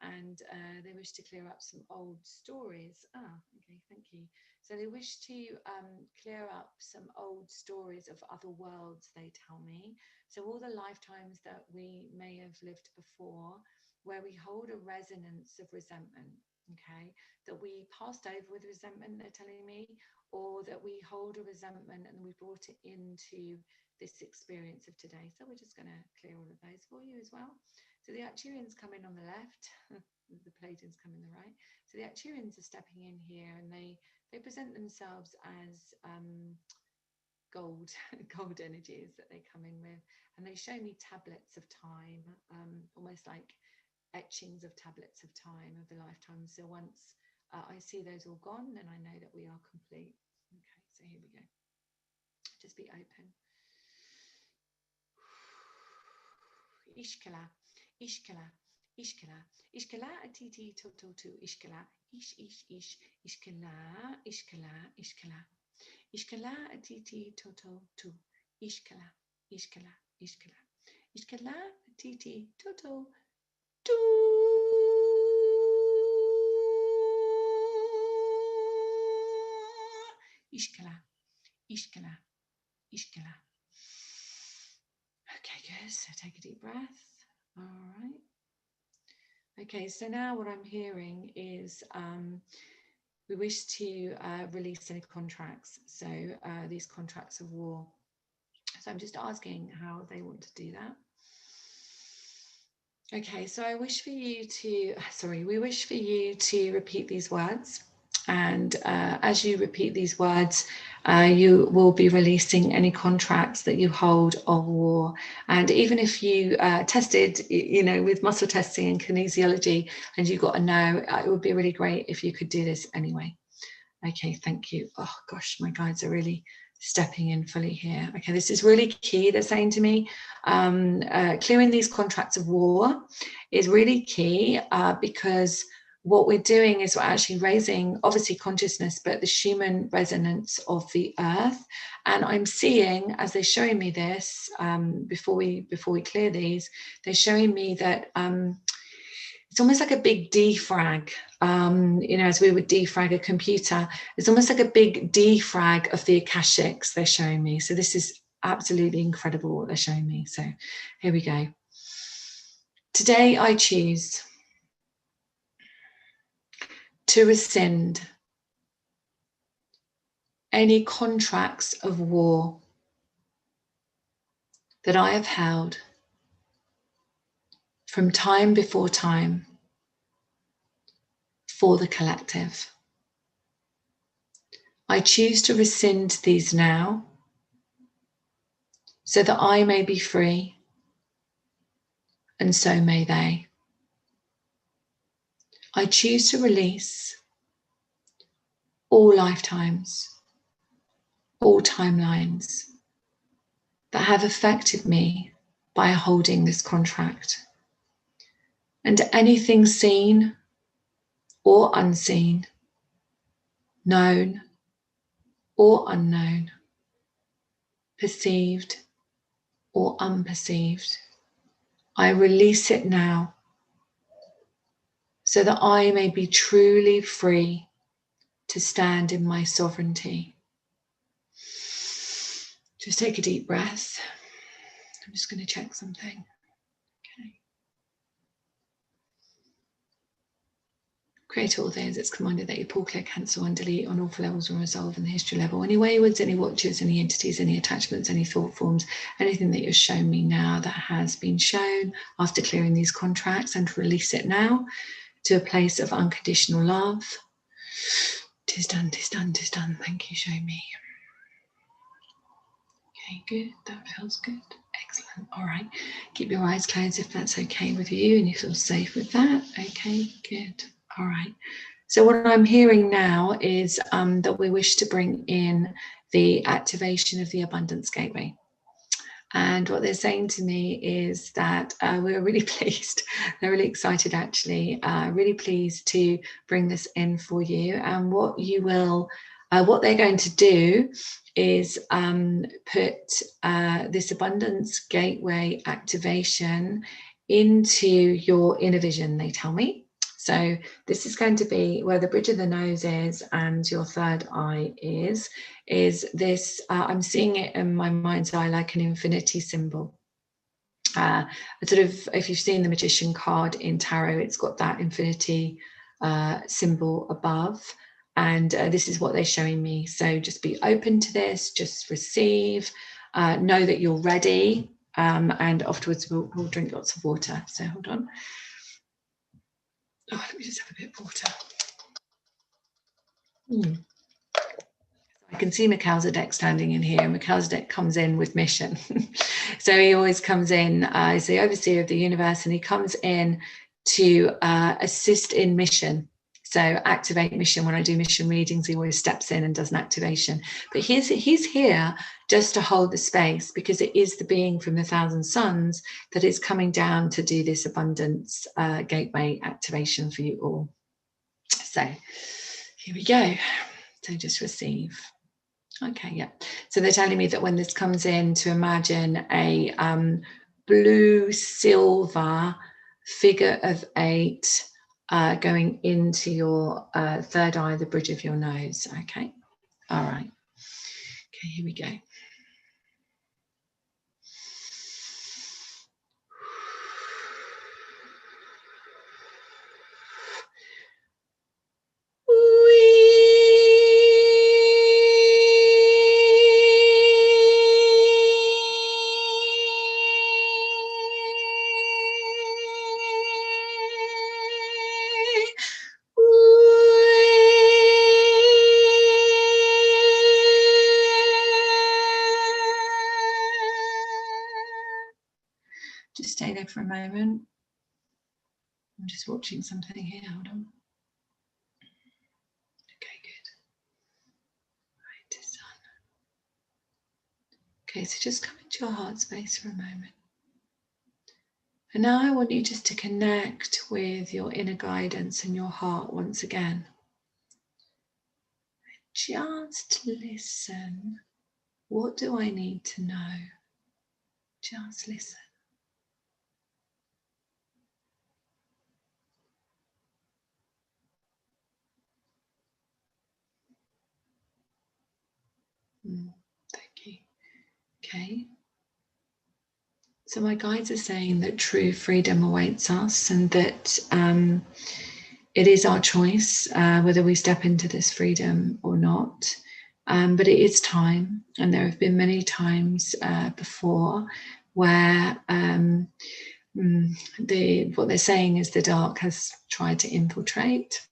and they wish to clear up some old stories. Okay, thank you. So they wish to clear up some old stories of other worlds, they tell me. So all the lifetimes that we may have lived before, where we hold a resonance of resentment, okay, that we passed over with resentment, they're telling me, or that we hold a resentment and we brought it into this experience of today. So we're just going to clear all of those for you as well. So the Arcturians come in on the left, the Pleiadians come in the right. So the Arcturians are stepping in here and they present themselves as gold energies that they come in with, and they show me tablets of time, almost like etchings of tablets of time of the lifetime. So once I see those all gone, then I know that we are complete. Okay, so here we go. Just be open. Ishkala, Ishkala, Ishkala, Ishkala atiti tototu, Ishkala, Ish, Ishkala, Ishkala, Ishkala, Ishkala atiti tototu, Ishkala, Ishkala, Ishkala. Ishkala, titi, toto, Ishkala, Ishkala, Ishkala. Okay, good. So take a deep breath. All right. Okay, so now what I'm hearing is we wish to release any contracts. So these contracts of war. So I'm just asking how they want to do that. Okay, so I wish for you to, we wish for you to repeat these words. And as you repeat these words, you will be releasing any contracts that you hold of war. And even if you tested, with muscle testing and kinesiology, and you got a no, it would be really great if you could do this anyway. Okay, thank you. Oh gosh, my guides are really stepping in fully here. Okay, this is really key. They're saying to me, clearing these contracts of war is really key because what we're doing is we're actually raising, obviously, consciousness, but the Schumann resonance of the earth. And I'm seeing, as they're showing me this, before we clear these, they're showing me that it's almost like a big defrag, as we would defrag a computer. It's almost like a big defrag of the Akashics they're showing me. So this is absolutely incredible what they're showing me. So here we go. Today I choose to rescind any contracts of war that I have held from time before time for the collective. I choose to rescind these now so that I may be free, and so may they. I choose to release all lifetimes, all timelines that have affected me by holding this contract, and anything seen or unseen, known or unknown, perceived or unperceived. I release it now so that I may be truly free to stand in my sovereignty. Just take a deep breath. I'm just going to check something. Okay. Create all things it's commanded that you pull, clear, cancel, and delete on all levels and resolve in the history level. Any waywards, any watchers, any entities, any attachments, any thought forms, anything that you've shown me now that has been shown after clearing these contracts, and release it now to a place of unconditional love. Tis done, tis done, tis done. Thank you, show me. Okay, good. That feels good. Excellent. All right. Keep your eyes closed if that's okay with you and you feel safe with that. Okay, good. All right. So what I'm hearing now is that we wish to bring in the activation of the Abundance Gateway. And what they're saying to me is that we're really pleased. They're really excited, actually, really pleased to bring this in for you. And what they're going to do is put this Abundance Gateway activation into your inner vision, they tell me. So this is going to be where the bridge of the nose is and your third eye is this, I'm seeing it in my mind's eye like an infinity symbol. Sort of, if you've seen the Magician card in tarot, it's got that infinity symbol above. And this is what they're showing me. So just be open to this, just receive, know that you're ready. And afterwards we'll drink lots of water. So hold on. Oh, let me just have a bit of water. I can see Melchizedek standing in here. Melchizedek comes in with mission. So he always comes in as the overseer of the universe, and he comes in to assist in mission. So activate mission. When I do mission readings, he always steps in and does an activation. But he's here just to hold the space, because it is the being from the Thousand Suns that is coming down to do this Abundance Gateway activation for you all. So here we go. So just receive. Okay, yeah. So they're telling me that when this comes in, to imagine a blue silver figure of 8 going into your third eye, the bridge of your nose. Okay, all right. Okay, here we go. Just stay there for a moment. I'm just watching something here. Hold on. Okay, good. Right, it's done. Okay, so just come into your heart space for a moment. And now I want you just to connect with your inner guidance and your heart once again. Just listen. What do I need to know? Just listen. Thank you. Okay. So my guides are saying that true freedom awaits us, and that it is our choice whether we step into this freedom or not. But it is time, and there have been many times before where what they're saying is the dark has tried to infiltrate.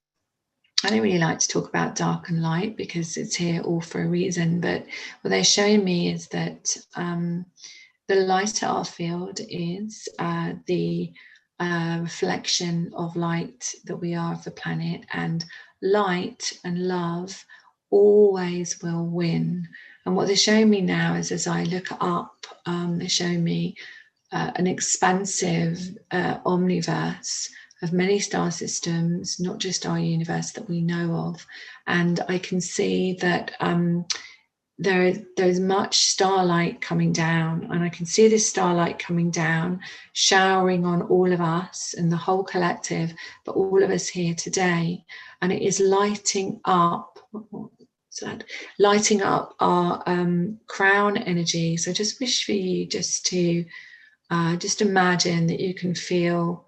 I don't really like to talk about dark and light because it's here all for a reason, but what they're showing me is that the light at our field is the reflection of light that we are of the planet, and light and love always will win. And what they're showing me now is, as I look up, they're showing me an expansive omniverse of many star systems, not just our universe that we know of. And I can see that there's much starlight coming down, and I can see this starlight coming down, showering on all of us and the whole collective, but all of us here today. And it is lighting up, lighting up our crown energy. So I just wish for you just to just imagine that you can feel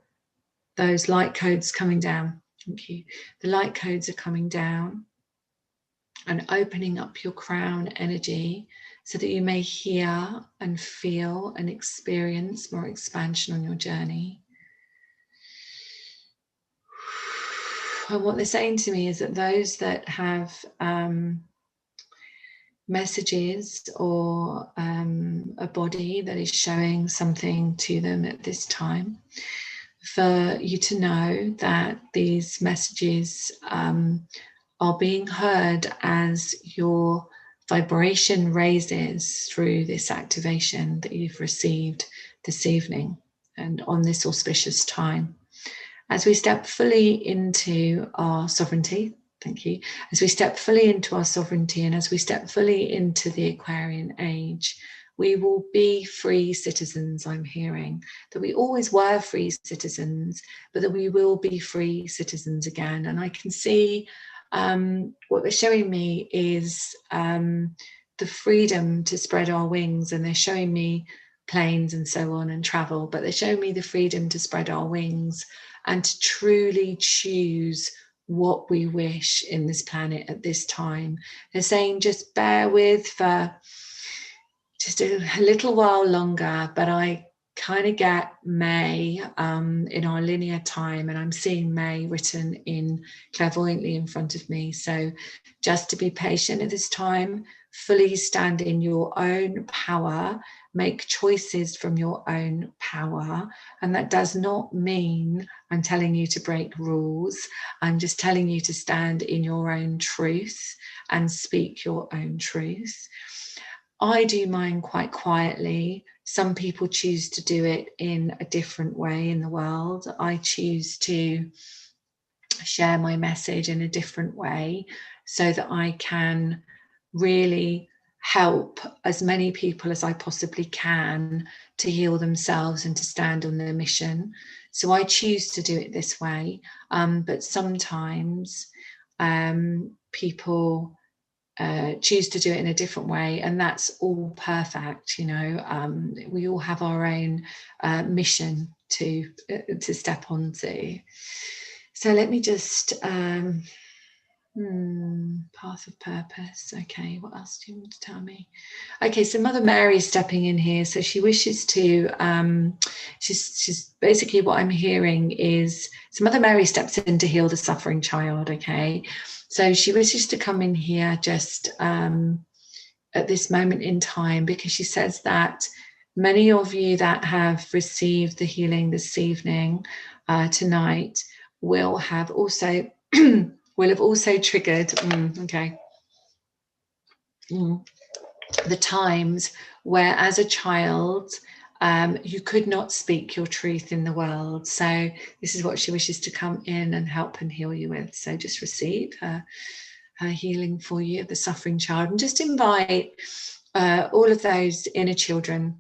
those light codes coming down. Thank you. The light codes are coming down and opening up your crown energy so that you may hear and feel and experience more expansion on your journey. And what they're saying to me is that those that have messages or a body that is showing something to them at this time, for you to know that these messages are being heard as your vibration raises through this activation that you've received this evening and on this auspicious time. As we step fully into our sovereignty, thank you, as we step fully into our sovereignty and as we step fully into the Aquarian age, we will be free citizens. I'm hearing that we always were free citizens, but that we will be free citizens again. And I can see what they're showing me is the freedom to spread our wings, and they're showing me planes and so on and travel, but they're showing me the freedom to spread our wings and to truly choose what we wish in this planet at this time. They're saying just bear with for just a little while longer, but I kind of get May in our linear time, and I'm seeing May written in clairvoyantly in front of me. So just to be patient at this time, fully stand in your own power, make choices from your own power. And that does not mean I'm telling you to break rules. I'm just telling you to stand in your own truth and speak your own truth. I do mine quite quietly. Some people choose to do it in a different way in the world. I choose to share my message in a different way so that I can really help as many people as I possibly can to heal themselves and to stand on their mission. So I choose to do it this way, but sometimes people choose to do it in a different way, and that's all perfect. You know, we all have our own mission to step onto. So let me just path of purpose. Okay, what else do you want to tell me? Okay, so Mother Mary's stepping in here. So she wishes to she's basically, what I'm hearing is, so Mother Mary steps in to heal the suffering child. Okay, so she wishes to come in here just at this moment in time, because she says that many of you that have received the healing this evening, tonight, will have also triggered the times where, as a child, you could not speak your truth in the world. So this is what she wishes to come in and help and heal you with. So just receive her healing for you, the suffering child, and just invite all of those inner children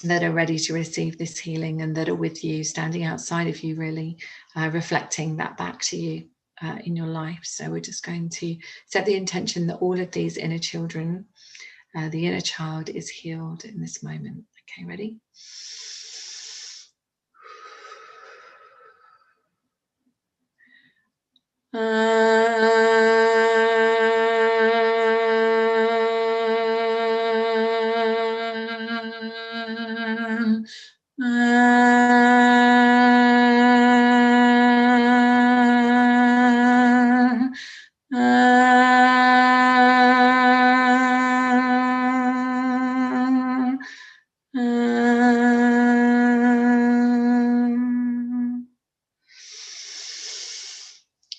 that are ready to receive this healing and that are with you, standing outside of you, really reflecting that back to you in your life. So we're just going to set the intention that all of these inner children, the inner child, is healed in this moment. Okay, ready?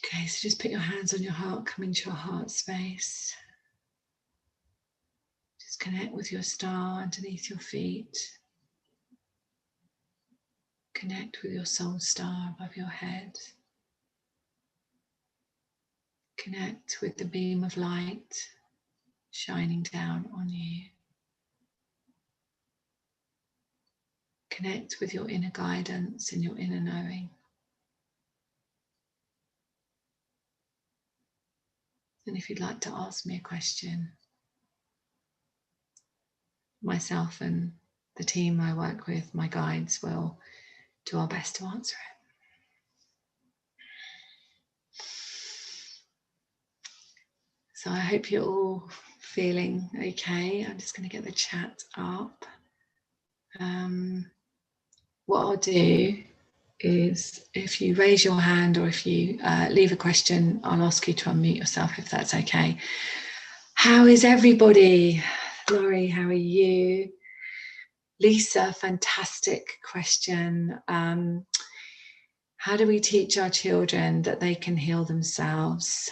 Okay, so just put your hands on your heart, come into your heart space. Just connect with your star underneath your feet. Connect with your soul star above your head. Connect with the beam of light shining down on you. Connect with your inner guidance and your inner knowing. And if you'd like to ask me a question, myself and the team I work with, my guides, will do our best to answer it. So I hope you're all feeling okay. I'm just going to get the chat up. What I'll do is, if you raise your hand or if you leave a question, I'll ask you to unmute yourself, if that's okay. How is everybody? Laurie, how are you? Lisa, fantastic question. How do we teach our children that they can heal themselves?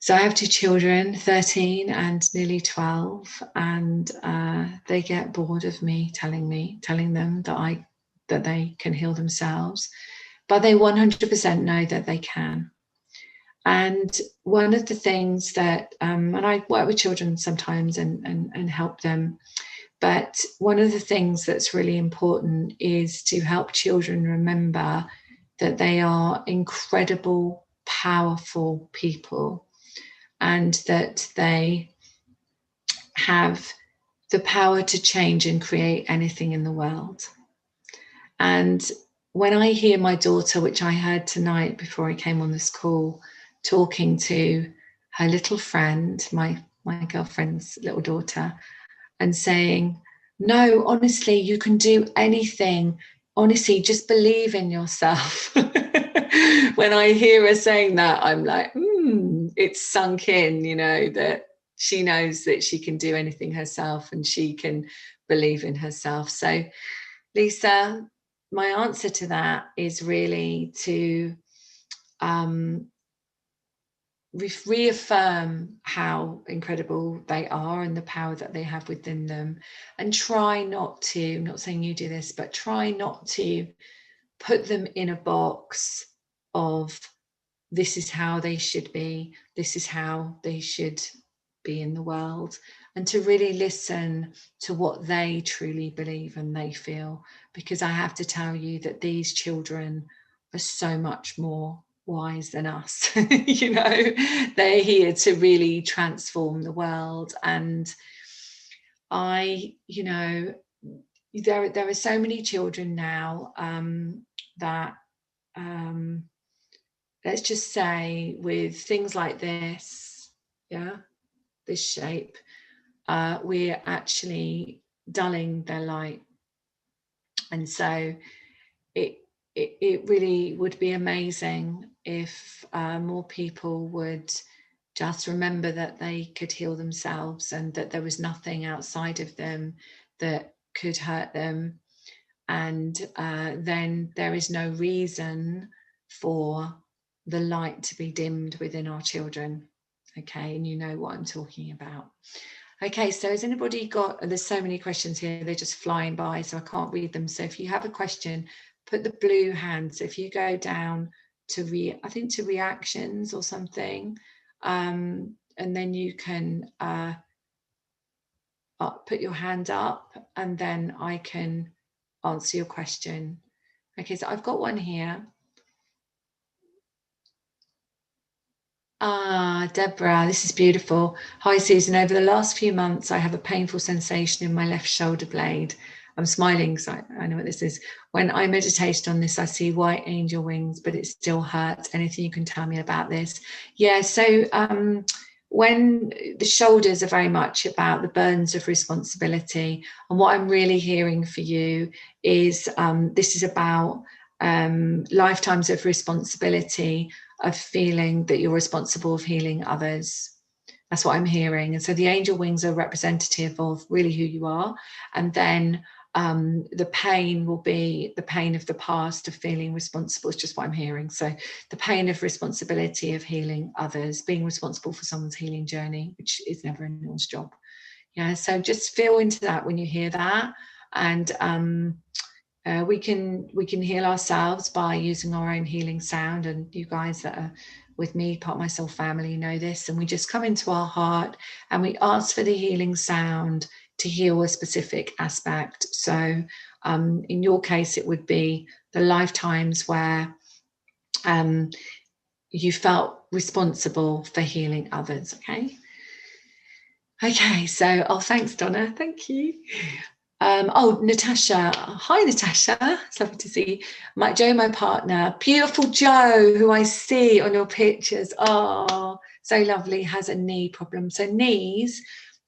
So I have two children, 13 and nearly 12, and they get bored of me telling them that they can heal themselves, but they 100% know that they can. And one of the things that, and I work with children sometimes and help them, but one of the things that's really important is to help children remember that they are incredible, powerful people, and that they have the power to change and create anything in the world. And when I hear my daughter, which I heard tonight before I came on this call, talking to her little friend, my girlfriend's little daughter, and saying, no, honestly, you can do anything. Honestly, just believe in yourself. When I hear her saying that, I'm like, it's sunk in, you know, that she knows that she can do anything herself and she can believe in herself. So, Lisa, my answer to that is really to reaffirm how incredible they are and the power that they have within them, and try not to, I'm not saying you do this, but try not to put them in a box of, this is how they should be, this is how they should be in the world, and to really listen to what they truly believe and they feel, because I have to tell you that these children are so much more wise than us. You know, they're here to really transform the world. And you know, there are so many children now that let's just say with things like this, yeah, this shape, we're actually dulling their light. And so it really would be amazing if more people would just remember that they could heal themselves, and that there was nothing outside of them that could hurt them. And then there is no reason for the light to be dimmed within our children. Okay, and you know what I'm talking about. Okay, so has anybody got, there's so many questions here, they're just flying by, so I can't read them. So if you have a question, put the blue hand. So if you go down to I think to reactions or something, and then you can put your hand up, and then I can answer your question. Okay, so I've got one here. Deborah, this is beautiful. Hi, Susan. Over the last few months, I have a painful sensation in my left shoulder blade. I'm smiling because I know what this is. When I meditated on this, I see white angel wings, but it still hurts. Anything you can tell me about this? Yeah, so when the shoulders are very much about the burdens of responsibility, and what I'm really hearing for you is this is about lifetimes of responsibility, of feeling that you're responsible for healing others. That's what I'm hearing. And so the angel wings are representative of really who you are. And then the pain will be the pain of the past, of feeling responsible. It's just what I'm hearing. So the pain of responsibility of healing others, being responsible for someone's healing journey, which is never anyone's job. Yeah, so just feel into that when you hear that. And we can heal ourselves by using our own healing sound. And you guys that are with me, part of my soul family, know this. And we just come into our heart and we ask for the healing sound to heal a specific aspect. So in your case, it would be the lifetimes where you felt responsible for healing others. Okay, so thanks, Donna. Thank you. Natasha. Hi, Natasha. It's lovely to see you. Joe, my partner. Beautiful Joe, who I see on your pictures. Oh, so lovely, has a knee problem. So knees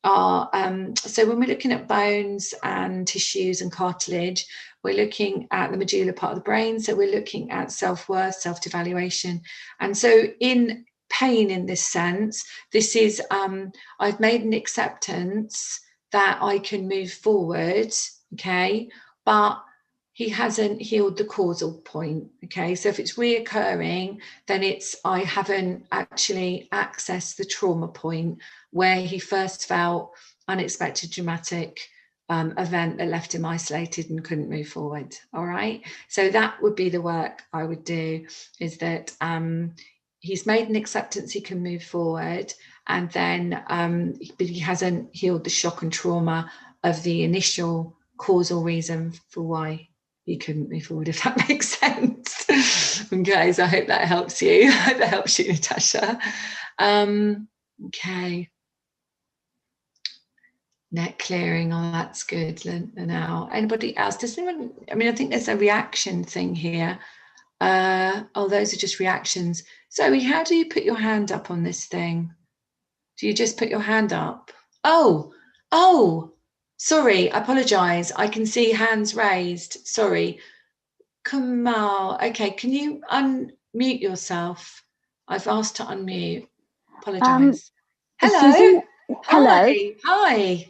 are, so when we're looking at bones and tissues and cartilage, we're looking at the medulla part of the brain. So we're looking at self-worth, self-devaluation. And so in pain, in this sense, this is, I've made an acceptance that I can move forward, okay, but he hasn't healed the causal point, okay? So if it's reoccurring, then it's I haven't actually accessed the trauma point where he first felt unexpected, dramatic event that left him isolated and couldn't move forward, all right? So that would be the work I would do, is that he's made an acceptance he can move forward, and then but he hasn't healed the shock and trauma of the initial causal reason for why he couldn't move forward, if that makes sense. Okay, so I hope that helps you. I hope that helps you, Natasha. Okay. Neck clearing, oh, that's good. Now, anybody else? Does anyone, I mean, I think there's a reaction thing here. Those are just reactions. Zoe, how do you put your hand up on this thing? Do you just put your hand up? Oh, sorry, I apologise. I can see hands raised. Sorry. Kamal, okay, can you unmute yourself? I've asked to unmute. Apologise. Hello. Susan, hello. Hi.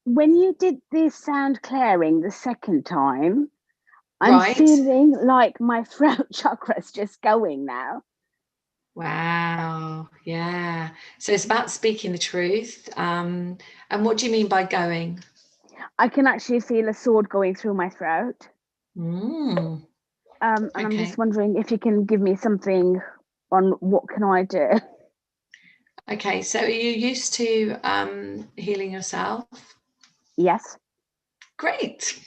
When you did the sound clearing the second time, I'm Right. feeling like my throat chakra's just going now. Wow. Yeah. So it's about speaking the truth. And what do you mean by going? I can actually feel a sword going through my throat. And I'm just wondering if you can give me something on what can I do. Okay, so are you used to healing yourself? Yes. Great.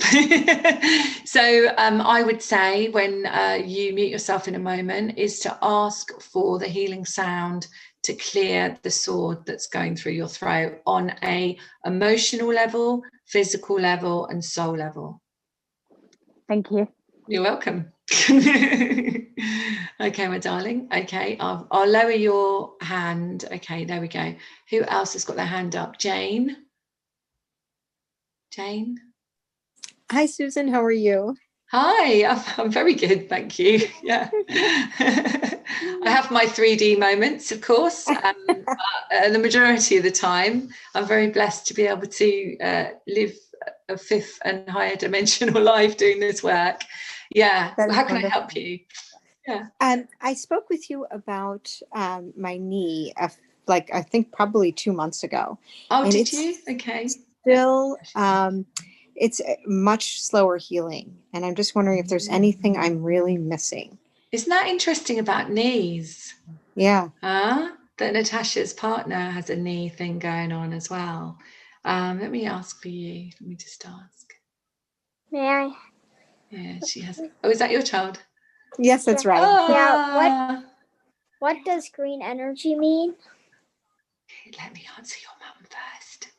So I would say when you mute yourself in a moment is to ask for the healing sound to clear the sword that's going through your throat on a emotional level, physical level, and soul level. Thank you. You're welcome. Okay, my darling. Okay, I'll lower your hand. Okay, there we go. Who else has got their hand up? Jane? Jane? Hi, Susan. How are you? Hi, I'm very good, thank you. Yeah. I have my 3D moments, of course. The majority of the time, I'm very blessed to be able to live a fifth and higher dimensional life doing this work. Yeah. How can I help you? Yeah. I spoke with you about my knee, like I think probably 2 months ago. Oh, and did you? Okay. Still, it's much slower healing, and I'm just wondering if there's anything I'm really missing. Isn't that interesting about knees? Yeah. That Natasha's partner has a knee thing going on as well. Let me ask for you. Let me just ask. May I? Yeah, she has. Oh, is that your child? Yes, that's right. Yeah. What does green energy mean? Let me answer your mum first.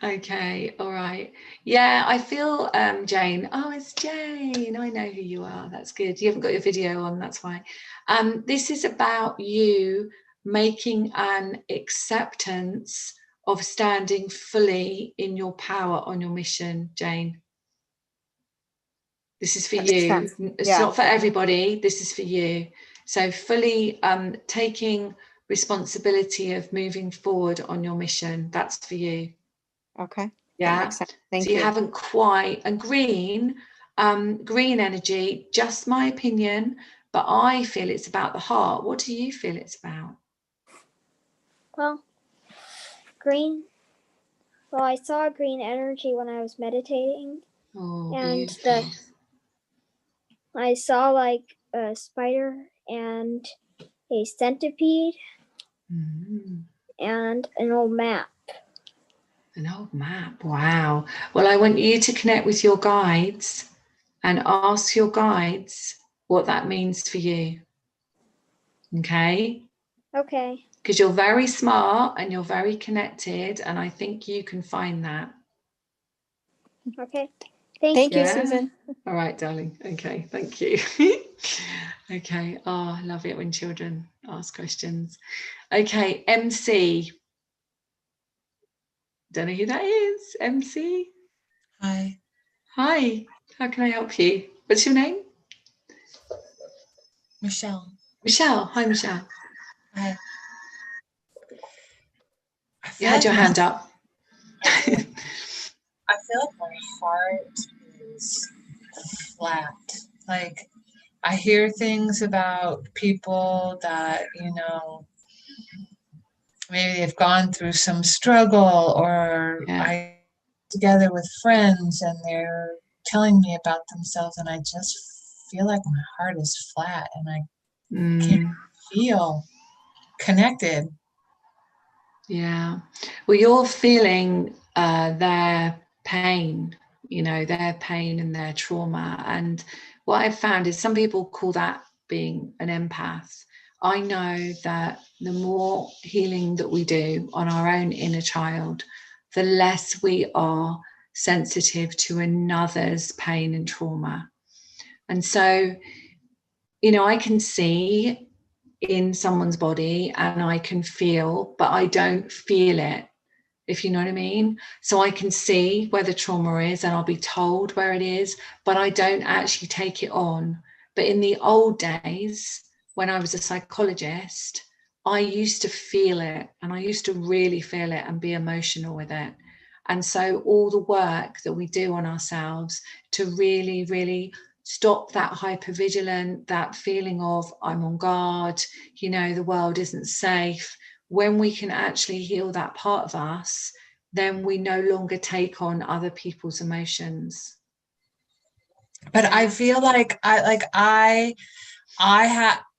Okay, all right. Yeah, I feel Jane. Oh, it's Jane. I know who you are. That's good. You haven't got your video on, that's why. This is about you making an acceptance of standing fully in your power on your mission, Jane. This is for you. It's not for everybody. This is for you. So fully taking responsibility of moving forward on your mission. That's for you. Okay. Yeah. Thank you. you. You haven't quite. And green energy, just my opinion, but I feel it's about the heart. What do you feel it's about? Well, green. Well, I saw green energy when I was meditating. Oh, and beautiful. I saw like a spider and a centipede and an old map. An old map. Wow. Well, I want you to connect with your guides and ask your guides what that means for you. Okay? Okay. Because you're very smart and you're very connected, and I think you can find that. Okay. Thank you, Susan. All right, darling. Okay, thank you. Okay. Oh, I love it when children ask questions. Okay, MC. Don't know who that is. MC. Hi. Hi. How can I help you? What's your name? Michelle. Michelle. Hi, Michelle. Hi. You had your hand up. I feel like my heart is flat. Like I hear things about people that, maybe they've gone through some struggle, or I together with friends and they're telling me about themselves, and I just feel like my heart is flat and I can't feel connected. Yeah. Well, you're feeling their pain, their pain and their trauma. And what I've found is some people call that being an empath. I know that the more healing that we do on our own inner child, the less we are sensitive to another's pain and trauma. And so, I can see in someone's body and I can feel, but I don't feel it, if you know what I mean. So I can see where the trauma is and I'll be told where it is, but I don't actually take it on. But in the old days, when I was a psychologist, I used to feel it, and I used to really feel it and be emotional with it. And so all the work that we do on ourselves to really, really stop that hypervigilant, that feeling of I'm on guard, the world isn't safe. When we can actually heal that part of us, then we no longer take on other people's emotions. But I feel like I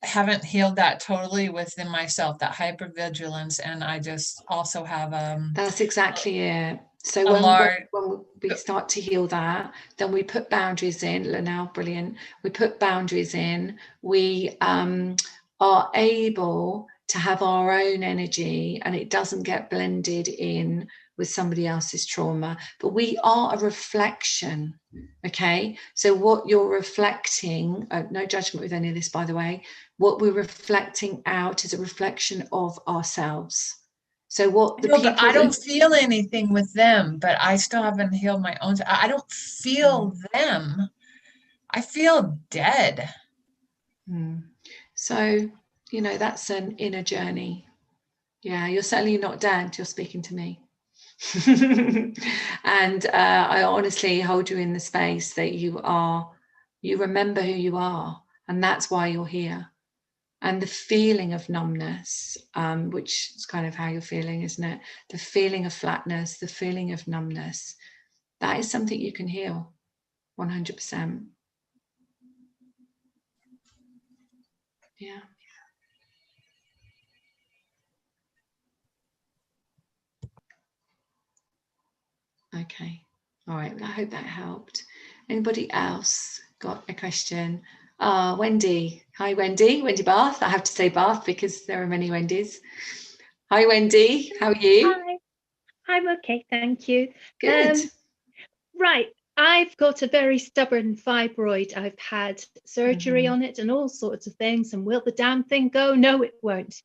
haven't healed that totally within myself, that hypervigilance, and I just also have That's exactly it. So a large. when we start to heal that, then we put boundaries in. Now, brilliant. We put boundaries in. We are able to have our own energy, and it doesn't get blended in with somebody else's trauma. But we are a reflection. Okay. So what you're reflecting, no judgment with any of this, by the way, what we're reflecting out is a reflection of ourselves. So what the No, people but I don't feel anything with them, but I still haven't healed my own. I don't feel them. I feel dead. So, you know, that's an inner journey. Yeah, you're certainly not dead. You're speaking to me. And I honestly hold you in the space that you remember who you are, and that's why you're here. And the feeling of numbness, which is kind of how you're feeling, isn't it? The feeling of flatness, the feeling of numbness, that is something you can heal 100%. Yeah. Okay. All right. Well, I hope that helped. Anybody else got a question? Wendy. Hi, Wendy. Wendy Bath. I have to say Bath because there are many Wendys. Hi, Wendy. How are you? Hi. I'm okay, thank you. Good. Right. I've got a very stubborn fibroid. I've had surgery on it and all sorts of things. And will the damn thing go? No, it won't.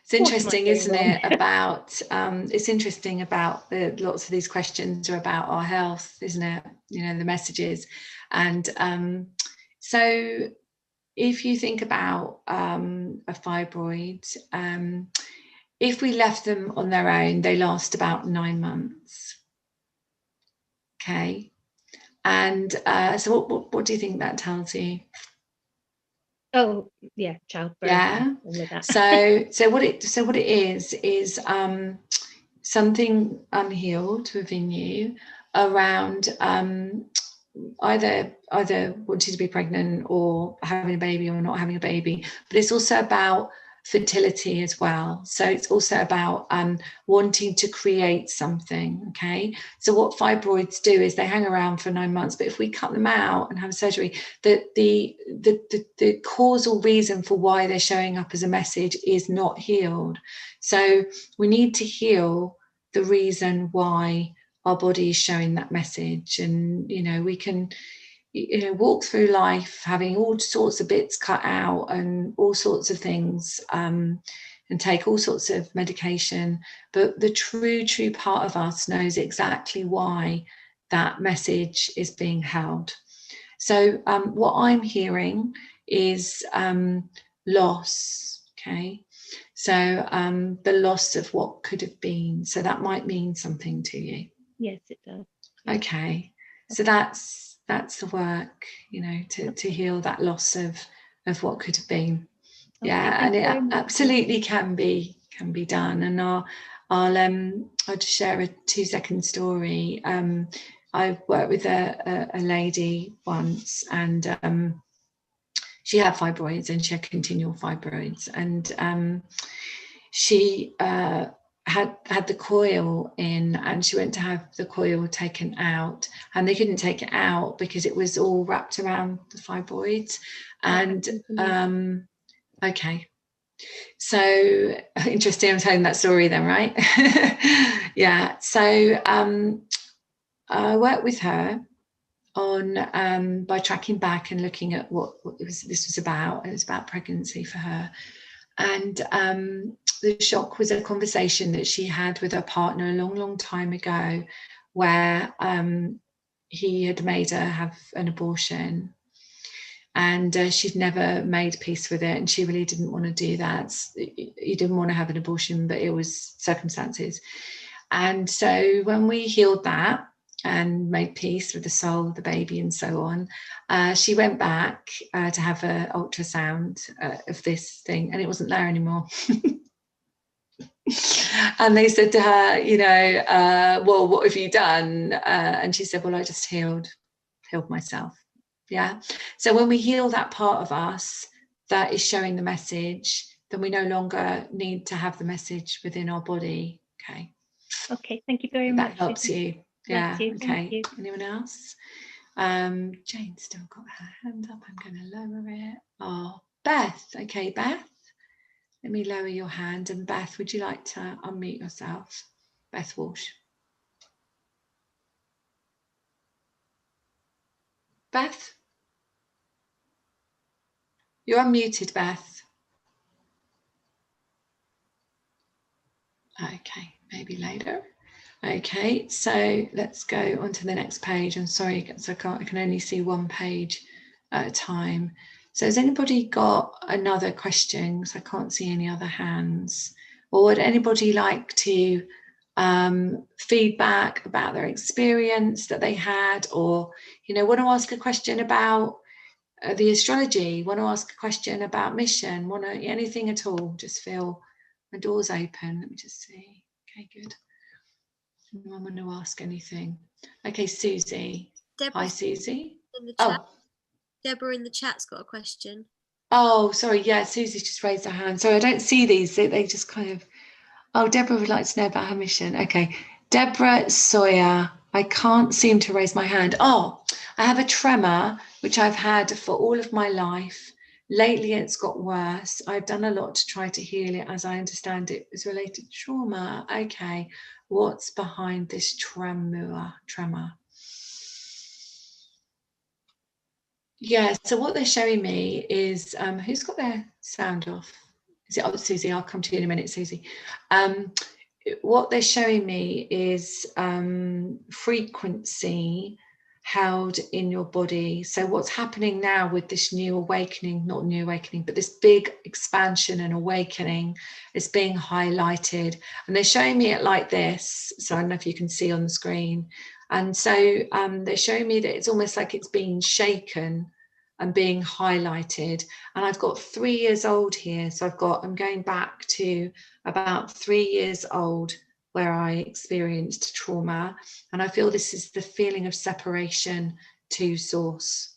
It's interesting, isn't it? About it's interesting about lots of these questions are about our health, isn't it? You know, the messages, and so if you think about a fibroid, if we left them on their own, they last about 9 months. Okay, and so what do you think that tells you? Oh yeah, childbirth. Yeah. All of that. So what it is something unhealed within you around either wanting to be pregnant or having a baby or not having a baby, but it's also about fertility as well. So it's also about wanting to create something. Okay, so what fibroids do is they hang around for 9 months, but if we cut them out and have surgery, the causal reason for why they're showing up as a message is not healed. So we need to heal the reason why our body is showing that message. And you know, we can walk through life having all sorts of bits cut out and all sorts of things, and take all sorts of medication, but the true part of us knows exactly why that message is being held. So what I'm hearing is loss. Okay, so the loss of what could have been. So that might mean something to you. Yes, it does. Okay, so that's the work, you know, to heal that loss of what could have been. Okay, Yeah, and it absolutely can be done. And I'll just share a 2-second story. I worked with a lady once, and she had fibroids, and she had continual fibroids, and she had the coil in, and she went to have the coil taken out, and they couldn't take it out because it was all wrapped around the fibroids. And okay, so interesting. I'm telling that story then, right? Yeah. So I worked with her on by tracking back and looking at what this was about. It was about pregnancy for her. And the shock was a conversation that she had with her partner a long time ago, where he had made her have an abortion, and she'd never made peace with it, and she really didn't want to do that. He didn't want to have an abortion, but it was circumstances. And so when we healed that and made peace with the soul, the baby, and so on, she went back to have an ultrasound of this thing, and it wasn't there anymore. And they said to her, you know, well, what have you done? And she said, well, I just healed myself. Yeah. So when we heal that part of us, that is showing the message, then we no longer need to have the message within our body. Okay. Okay, thank you very That much. helps Susan. you. Bless Yeah. you, thank Okay. you. Anyone else? Jane's still got her hand up. I'm going to lower it. Oh, Beth. Okay, Beth. Let me lower your hand. And Beth, would you like to unmute yourself? Beth Walsh. Beth? You're unmuted, Beth. Okay, maybe later. Okay, so let's go on to the next page. I'm sorry, I can only see one page at a time. So has anybody got another question? Because I can't see any other hands. Or would anybody like to feedback about their experience that they had, or want to ask a question about the astrology, want to ask a question about mission, want to anything at all? Just feel my door's open. Let me just see. Okay, good. I want to ask anything. Okay, Susie. Deborah, Hi, Susie. in the chat. Oh. Deborah in the chat's got a question. Oh, sorry. Yeah, Susie's just raised her hand. So I don't see these. They just kind of. Oh, Deborah would like to know about her mission. Okay, Deborah Sawyer. I can't seem to raise my hand. Oh, I have a tremor, which I've had for all of my life. Lately, it's got worse. I've done a lot to try to heal it. As I understand it, it's related to trauma. Okay, what's behind this tremor? Yeah, so what they're showing me is, who's got their sound off? Is it, oh, Susie, I'll come to you in a minute, Susie. What they're showing me is frequency held in your body. So what's happening now with this new awakening, not new awakening, but this big expansion and awakening is being highlighted. And they're showing me it like this. So I don't know if you can see on the screen. And so they're showing me that it's almost like it's being shaken and being highlighted. And I've got 3 years old here. So I'm going back to about 3 years old where I experienced trauma. And I feel this is the feeling of separation to source.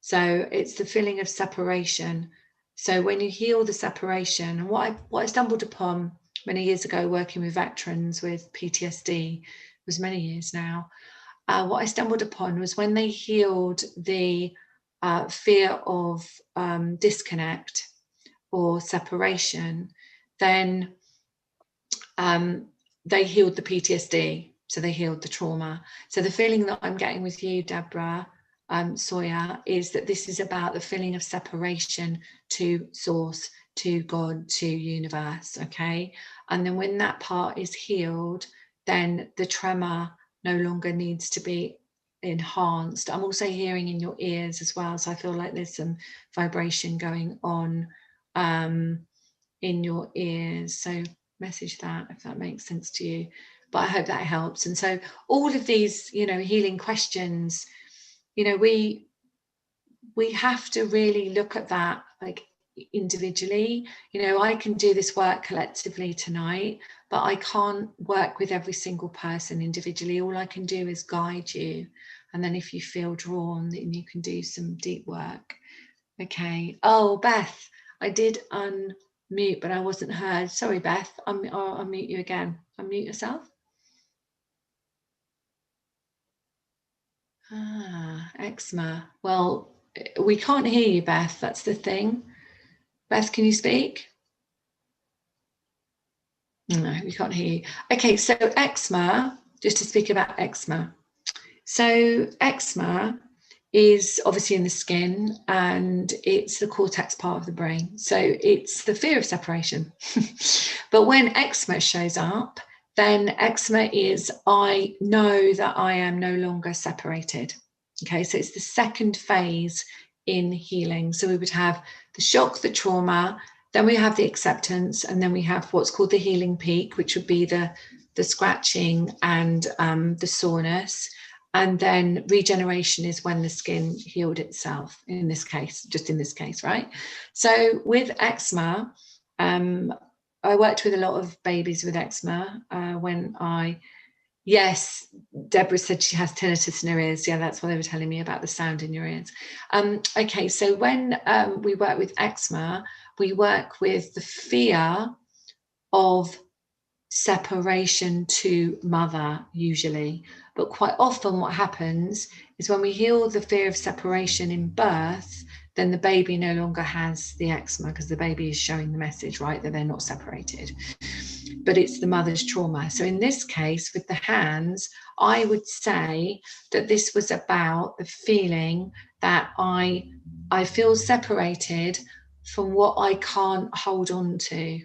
So it's the feeling of separation. So when you heal the separation, and what I stumbled upon many years ago working with veterans with PTSD, it was many years now, what I stumbled upon was when they healed the fear of disconnect or separation, then they healed the PTSD, so they healed the trauma. So the feeling that I'm getting with you, Deborah Sawyer, is that this is about the feeling of separation to source, to God, to universe, okay? And then when that part is healed, then the tremor no longer needs to be enhanced. I'm also hearing in your ears as well, so I feel like there's some vibration going on in your ears. So message that if that makes sense to you, but I hope that helps. And so all of these healing questions, we have to really look at that like individually. I can do this work collectively tonight, but I can't work with every single person individually. All I can do is guide you, and then if you feel drawn, then you can do some deep work. Okay. Oh, Beth, I did unmute, but I wasn't heard. Sorry, Beth. I'll unmute you again. Unmute yourself. Eczema. Well, we can't hear you, Beth. That's the thing. Beth, can you speak? No, we can't hear you. Okay, so eczema, just to speak about eczema. So eczema is obviously in the skin, and it's the cortex part of the brain. So it's the fear of separation. But when eczema shows up, then eczema is, I know that I am no longer separated. Okay, so it's the second phase in healing. So we would have the shock, the trauma, then we have the acceptance, and then we have what's called the healing peak, which would be the scratching and the soreness. And then regeneration is when the skin healed itself, in this case, just in this case, right? So with eczema, I worked with a lot of babies with eczema when I Yes, Deborah said she has tinnitus in her ears. Yeah, that's what they were telling me about the sound in your ears. Okay, so when we work with eczema, we work with the fear of separation to mother usually, but quite often what happens is when we heal the fear of separation in birth, then the baby no longer has the eczema because the baby is showing the message, right, that they're not separated, but it's the mother's trauma. So in this case with the hands, I would say that this was about the feeling that I feel separated from what I can't hold on to.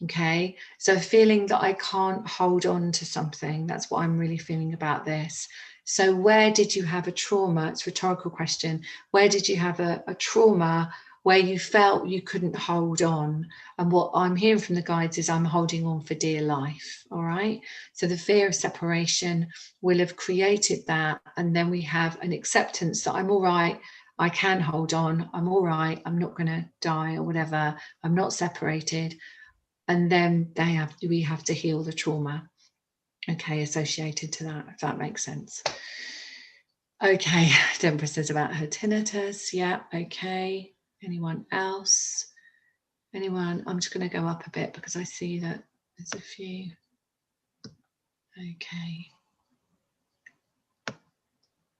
Okay, so feeling that I can't hold on to something, that's what I'm really feeling about this. So where did you have a trauma? It's a rhetorical question. Where did you have a trauma where you felt you couldn't hold on? And what I'm hearing from the guides is I'm holding on for dear life. All right, so the fear of separation will have created that, and then we have an acceptance that I'm all right, I can hold on, I'm all right, I'm not going to die or whatever, I'm not separated. And then we have to heal the trauma, okay, associated to that, if that makes sense. Okay, Deborah says about her tinnitus. Yeah, okay. Anyone else? Anyone? I'm just going to go up a bit because I see that there's a few. Okay.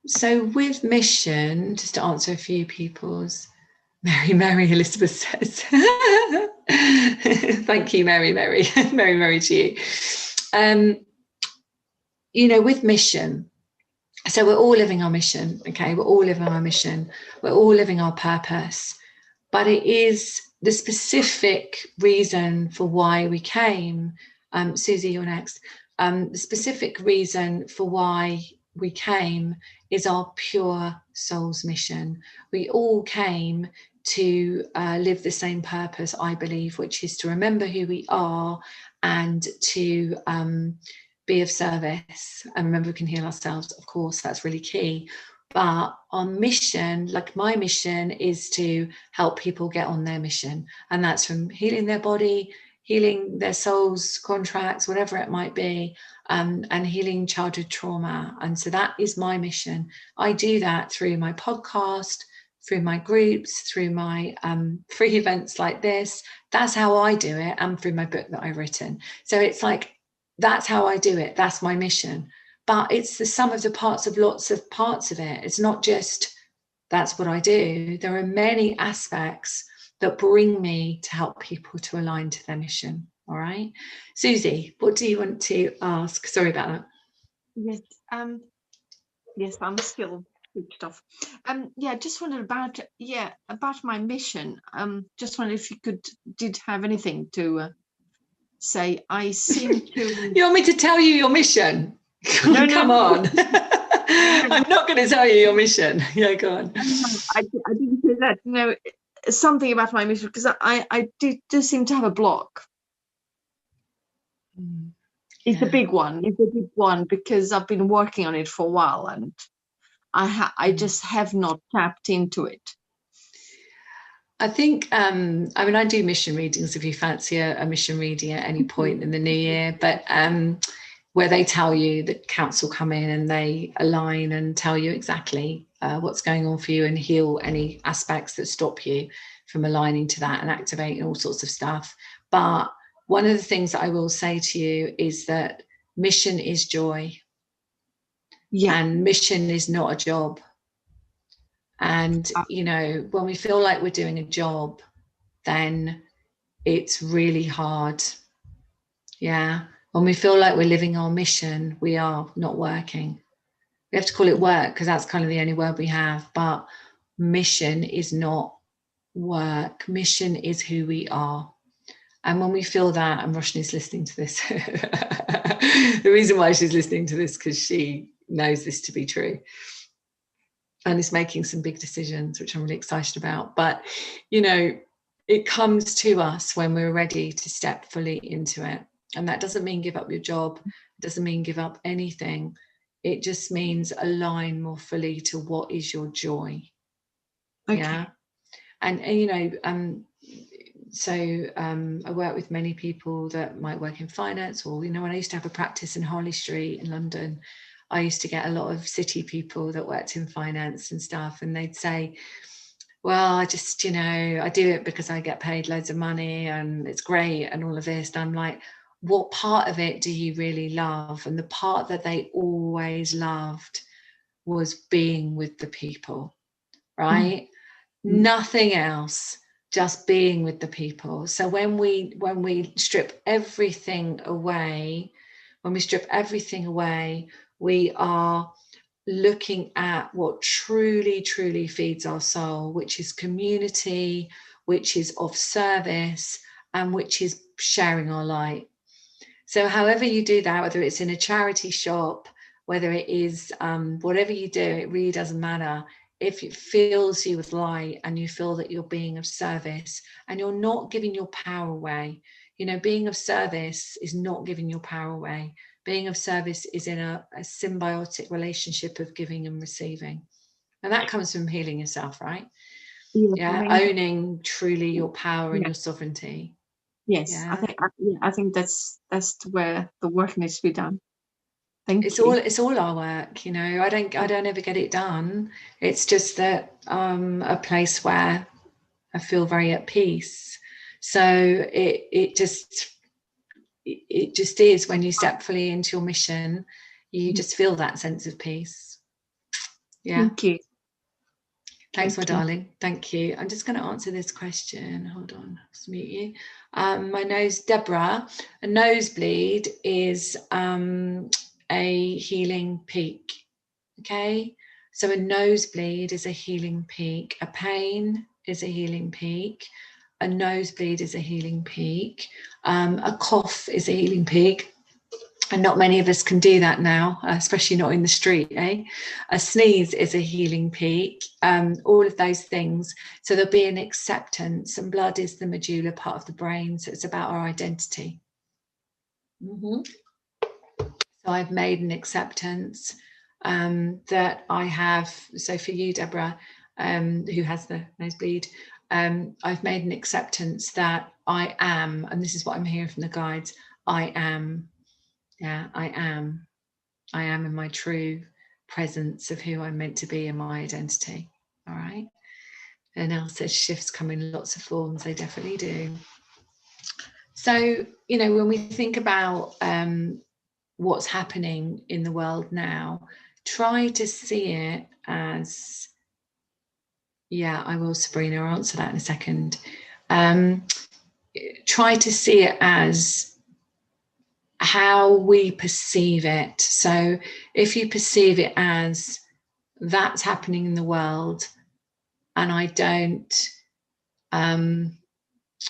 So with mission, just to answer a few people's, Mary Elizabeth says. Thank you, Mary to you. You know, with mission, so we're all living our mission, okay? We're all living our mission. We're all living our purpose. But it is the specific reason for why we came. Susie, you're next. The specific reason for why we came is our pure soul's mission. We all came to live the same purpose, I believe, which is to remember who we are and to be of service. And remember, we can heal ourselves, of course, that's really key. But our mission, like my mission, is to help people get on their mission. And that's from healing their body, healing their soul's contracts, whatever it might be, and healing childhood trauma. And so that is my mission. I do that through my podcast, through my groups, through my free events like this. That's how I do it, and through my book that I've written. So it's like, that's how I do it. That's my mission. But it's the sum of the parts of lots of parts of it. It's not just, that's what I do. There are many aspects that bring me to help people to align to their mission. All right. Susie, what do you want to ask? Sorry about that. Yes. Yes, I'm still switched off. Yeah, just wondered about my mission. Just wondered if you did have anything to say. I seem to. You want me to tell you your mission? No, come on. I'm not going to tell you your mission. Yeah, go on. I didn't say that. No, something about my mission, because I do seem to have a block. It's a big one. It's a big one because I've been working on it for a while, and I just have not tapped into it. I think, I mean, I do mission readings if you fancy a mission reading at any point in the new year, but where they tell you that council come in and they align and tell you exactly what's going on for you and heal any aspects that stop you from aligning to that and activating all sorts of stuff. But one of the things that I will say to you is that mission is joy. Yeah. And mission is not a job. And, you know, when we feel like we're doing a job, then it's really hard. Yeah. When we feel like we're living our mission, we are not working. We have to call it work because that's kind of the only word we have. But mission is not work. Mission is who we are. And when we feel that, and Roshni's listening to this, the reason why she's listening to this, because she knows this to be true. And is making some big decisions, which I'm really excited about. But, you know, it comes to us when we're ready to step fully into it. And that doesn't mean give up your job. It doesn't mean give up anything. It just means align more fully to what is your joy. Okay. Yeah. And you know, I work with many people that might work in finance, or, you know, when I used to have a practice in Harley Street in London, I used to get a lot of city people that worked in finance and stuff, and they'd say, well, I just, you know, I do it because I get paid loads of money and it's great and all of this. And I'm like, what part of it do you really love? And the part that they always loved was being with the people, right? Nothing else, just being with the people. So when we strip everything away, we are looking at what truly feeds our soul, which is community, which is of service, and which is sharing our light. So however you do that, whether it's in a charity shop, whether it is whatever you do, it really doesn't matter. If it fills you with light and you feel that you're being of service and you're not giving your power away, you know, being of service is not giving your power away. Being of service is in a symbiotic relationship of giving and receiving. And that comes from healing yourself, right? Yeah, owning truly your power and your sovereignty. Yes, Yeah. I think that's where the work needs to be done. It's all our work, you know. I don't ever get it done. It's just that a place where I feel very at peace. So it just is, when you step fully into your mission, you just feel that sense of peace. Yeah. Thank you. Thanks, my darling. Thank you. I'm just going to answer this question. Hold on, let's mute you. My nose, Deborah, a nosebleed is a healing peak. Okay, so a nosebleed is a healing peak. A pain is a healing peak. A nosebleed is a healing peak. A cough is a healing peak. And not many of us can do that now, especially not in the street, eh? A sneeze is a healing peak, all of those things. So there'll be an acceptance, and blood is the medulla part of the brain. So it's about our identity. So I've made an acceptance that I have. So for you, Deborah, who has the nosebleed, I've made an acceptance that I am, and this is what I'm hearing from the guides, I am. Yeah, I am in my true presence of who I'm meant to be in my identity. All right. And now says shifts come in lots of forms. They definitely do. So, you know, when we think about what's happening in the world now, try to see it as, yeah, I will, Sabrina, I'll answer that in a second. Try to see it as how we perceive it. So if you perceive it as that's happening in the world and I don't,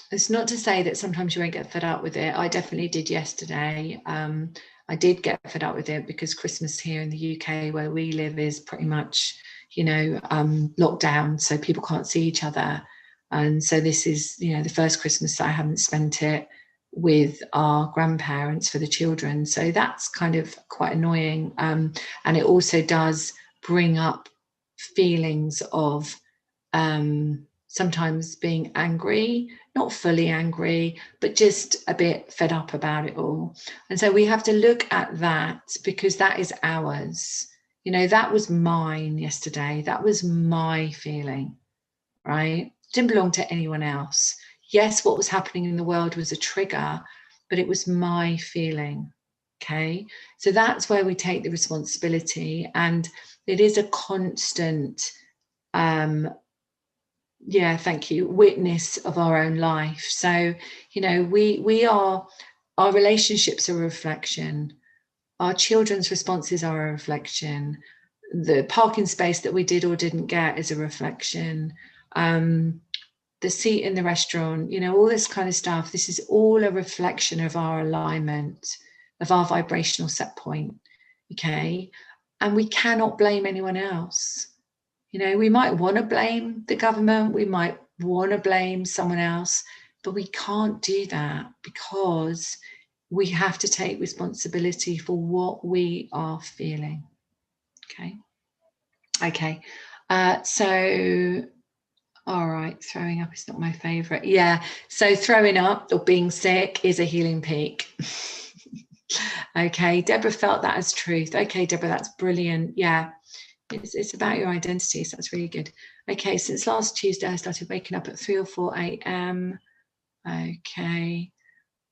it's not to say that sometimes you won't get fed up with it. I definitely did yesterday. I did get fed up with it because Christmas here in the UK where we live is pretty much, you know, locked down, so people can't see each other. And so this is, you know, the first Christmas that I haven't spent it with our grandparents for the children. So that's kind of quite annoying. And it also does bring up feelings of sometimes being angry, not fully angry, but just a bit fed up about it all. And so we have to look at that because that is ours. You know, that was mine yesterday. That was my feeling, right? Didn't belong to anyone else. Yes, what was happening in the world was a trigger, but it was my feeling. Okay, so that's where we take the responsibility, and it is a constant thank you, witness of our own life. So, you know, we are, our relationships are a reflection, our children's responses are a reflection, the parking space that we did or didn't get is a reflection, the seat in the restaurant, you know, all this kind of stuff. This is all a reflection of our alignment, of our vibrational set point. Okay, and we cannot blame anyone else. You know, we might want to blame the government, we might want to blame someone else, but we can't do that because we have to take responsibility for what we are feeling. Okay. So All right, throwing up is not my favorite. Yeah, so throwing up or being sick is a healing peak. Okay, Deborah felt that as truth. Okay, Deborah, that's brilliant. Yeah, it's about your identity, so that's really good. Okay, since last Tuesday, I started waking up at 3 or 4 a.m. Okay.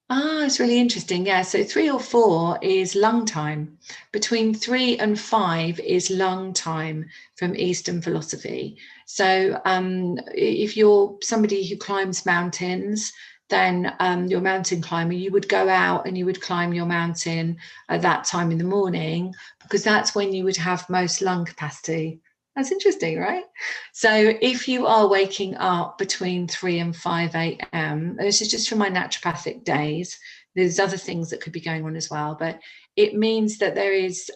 It's really interesting. Yeah, so 3 or 4 is lung time. Between 3 and 5 is lung time from Eastern philosophy. So if you're somebody who climbs mountains, then you're a mountain climber, you would go out and you would climb your mountain at that time in the morning, because that's when you would have most lung capacity. That's interesting, right? So if you are waking up between 3 and 5 a.m., this is just from my naturopathic days, there's other things that could be going on as well, but it means that there is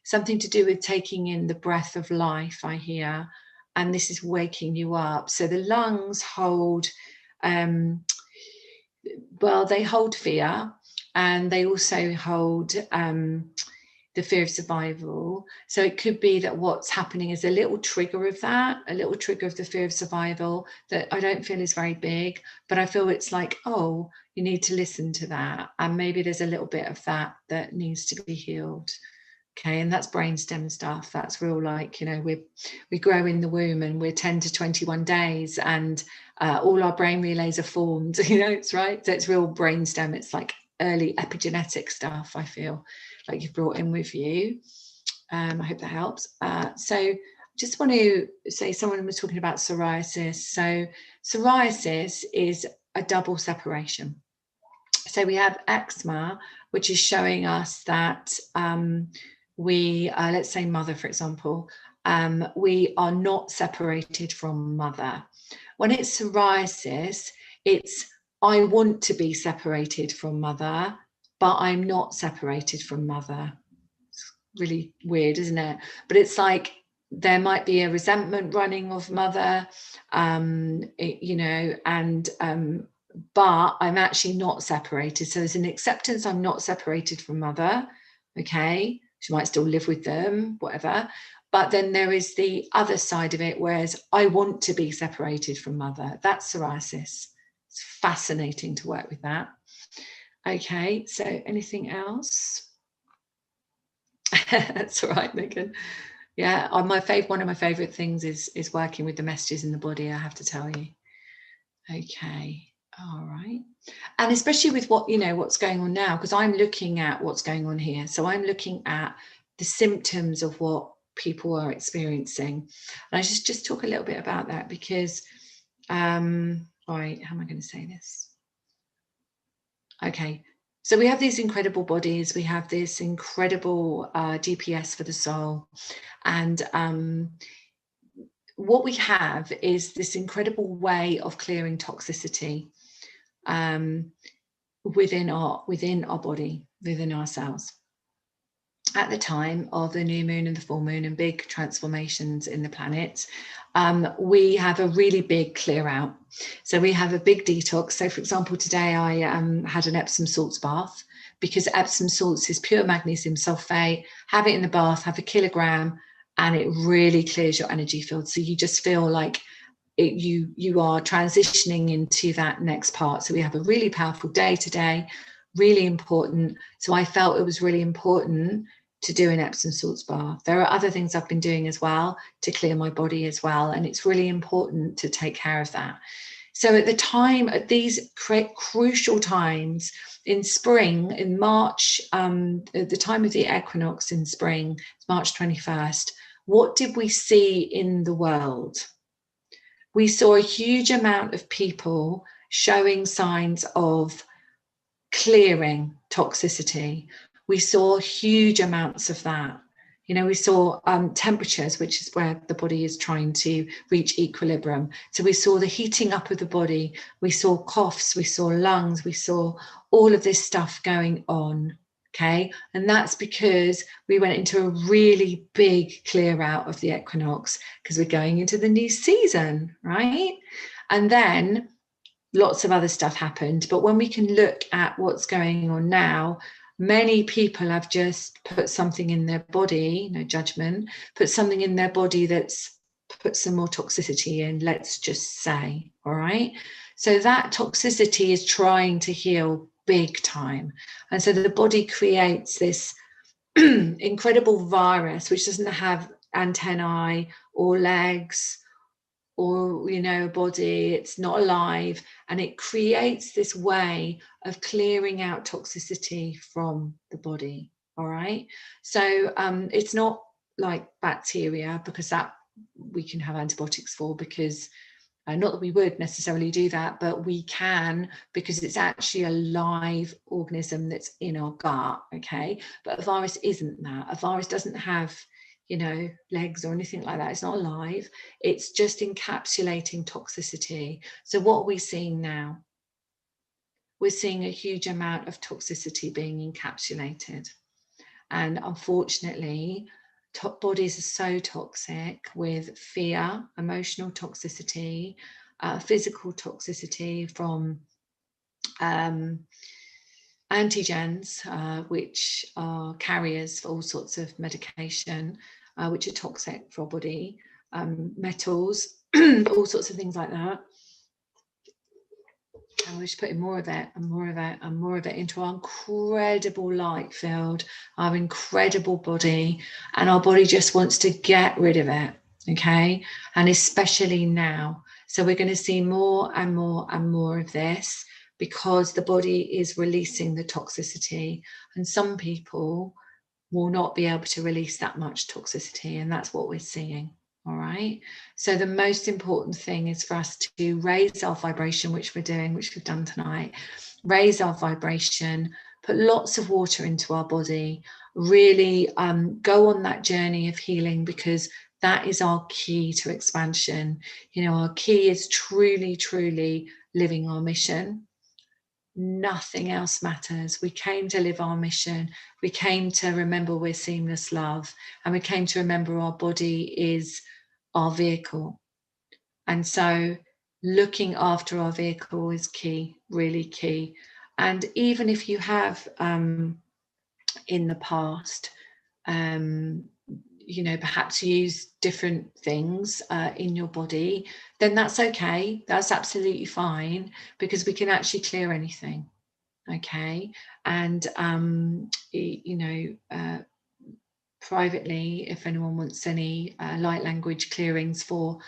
something to do with taking in the breath of life, I hear, and this is waking you up. So the lungs hold, well, they hold fear, and they also hold the fear of survival. So it could be that what's happening is a little trigger of that, a little trigger of the fear of survival that I don't feel is very big, but I feel it's like, oh, you need to listen to that. And maybe there's a little bit of that that needs to be healed. Okay, and that's brainstem stuff. That's real, like, you know, we grow in the womb and we're 10 to 21 days and all our brain relays are formed, you know, it's right. So it's real brainstem. It's like early epigenetic stuff, I feel like you've brought in with you. I hope that helps. So just want to say, someone was talking about psoriasis. So psoriasis is a double separation. So we have eczema, which is showing us that we, let's say mother, for example, we are not separated from mother. When it's psoriasis, it's I want to be separated from mother, but I'm not separated from mother. It's really weird, isn't it? But it's like there might be a resentment running of mother, you know, and but I'm actually not separated. So there's an acceptance I'm not separated from mother. Okay, she might still live with them, whatever. But then there is the other side of it, whereas I want to be separated from mother. That's psoriasis. It's fascinating to work with that. Okay, so anything else? That's all right, Megan. Yeah, one of my favorite things is working with the messages in the body, I have to tell you. Okay, all right. And especially with what, you know, what's going on now, because I'm looking at what's going on here. So I'm looking at the symptoms of what people are experiencing. And I just talk a little bit about that because, all right, how am I going to say this? Okay, so we have these incredible bodies, we have this incredible GPS for the soul, and what we have is this incredible way of clearing toxicity within our body, within ourselves. At the time of the new moon and the full moon and big transformations in the planet, we have a really big clear out. So we have a big detox. So for example, today I had an Epsom salts bath, because Epsom salts is pure magnesium sulfate. Have it in the bath, have a kilogram, and it really clears your energy field. So you just feel like you are transitioning into that next part. So we have a really powerful day today, really important. So I felt it was really important to do an Epsom salts bath. There are other things I've been doing as well to clear my body as well, and it's really important to take care of that. So at the time, at these crucial times in spring, in March, at the time of the equinox in spring, March 21st, what did we see in the world? We saw a huge amount of people showing signs of clearing toxicity. We saw huge amounts of that. You know, we saw temperatures, which is where the body is trying to reach equilibrium. So we saw the heating up of the body. We saw coughs, we saw lungs, we saw all of this stuff going on. Okay, and that's because we went into a really big clear out of the equinox, because we're going into the new season, right? And then lots of other stuff happened. But when we can look at what's going on now, many people have just put something in their body, no judgment, put something in their body that's put some more toxicity in, let's just say, all right? So that toxicity is trying to heal big time. And so the body creates this incredible virus, which doesn't have antennae or legs or, you know, a body, it's not alive. And it creates this way of clearing out toxicity from the body, all right? So it's not like bacteria, because that we can have antibiotics for, because not that we would necessarily do that, but we can, because it's actually a live organism that's in our gut, okay? But a virus isn't that. A virus doesn't have, you know, legs or anything like that. It's not alive. It's just encapsulating toxicity. So what are we seeing now? We're seeing a huge amount of toxicity being encapsulated. And unfortunately, bodies are so toxic with fear, emotional toxicity, physical toxicity from antigens, which are carriers for all sorts of medication, which are toxic for our body, metals, all sorts of things like that. And we're just putting more of it and more of it and more of it into our incredible light field, our incredible body, and our body just wants to get rid of it, okay? And especially now. So we're going to see more and more and more of this, because the body is releasing the toxicity, and some people will not be able to release that much toxicity, and that's what we're seeing. All right. So the most important thing is for us to raise our vibration, which we're doing, which we've done tonight. Raise our vibration, put lots of water into our body, really go on that journey of healing, because that is our key to expansion. You know, our key is truly, truly living our mission. Nothing else matters. We came to live our mission. We came to remember we're seamless love, and we came to remember our body is our vehicle. And so looking after our vehicle is key, really key. And even if you have in the past, you know, perhaps use different things in your body, then that's okay. That's absolutely fine, because we can actually clear anything. Okay. And, you know, privately, if anyone wants any light language clearings for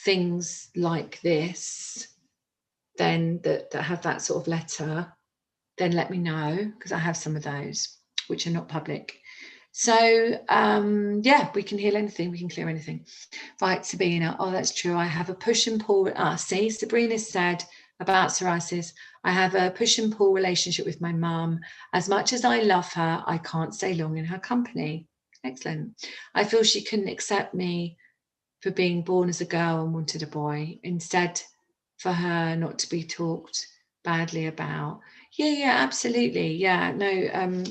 things like this, then that have that sort of letter, then let me know, because I have some of those which are not public. So yeah, we can heal anything, we can clear anything. Right, Sabina, oh, that's true. I have a push and pull. See, Sabrina said about psoriasis, I have a push and pull relationship with my mum. As much as I love her, I can't stay long in her company. Excellent. I feel she couldn't accept me for being born as a girl and wanted a boy. Instead, for her not to be talked badly about. Yeah, absolutely. Yeah, no,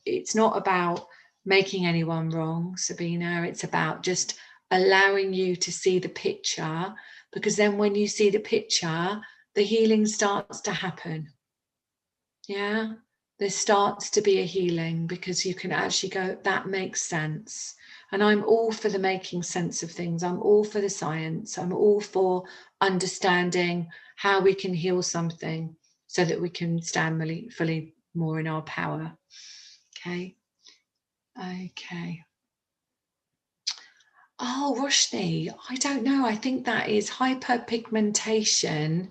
it's not about making anyone wrong, Sabina. It's about just allowing you to see the picture, because then when you see the picture, the healing starts to happen. Yeah, there starts to be a healing, because you can actually go, that makes sense. And I'm all for the making sense of things. I'm all for the science. I'm all for understanding how we can heal something so that we can stand fully more in our power. Okay. Oh, Roshni, I don't know. I think that is hyperpigmentation,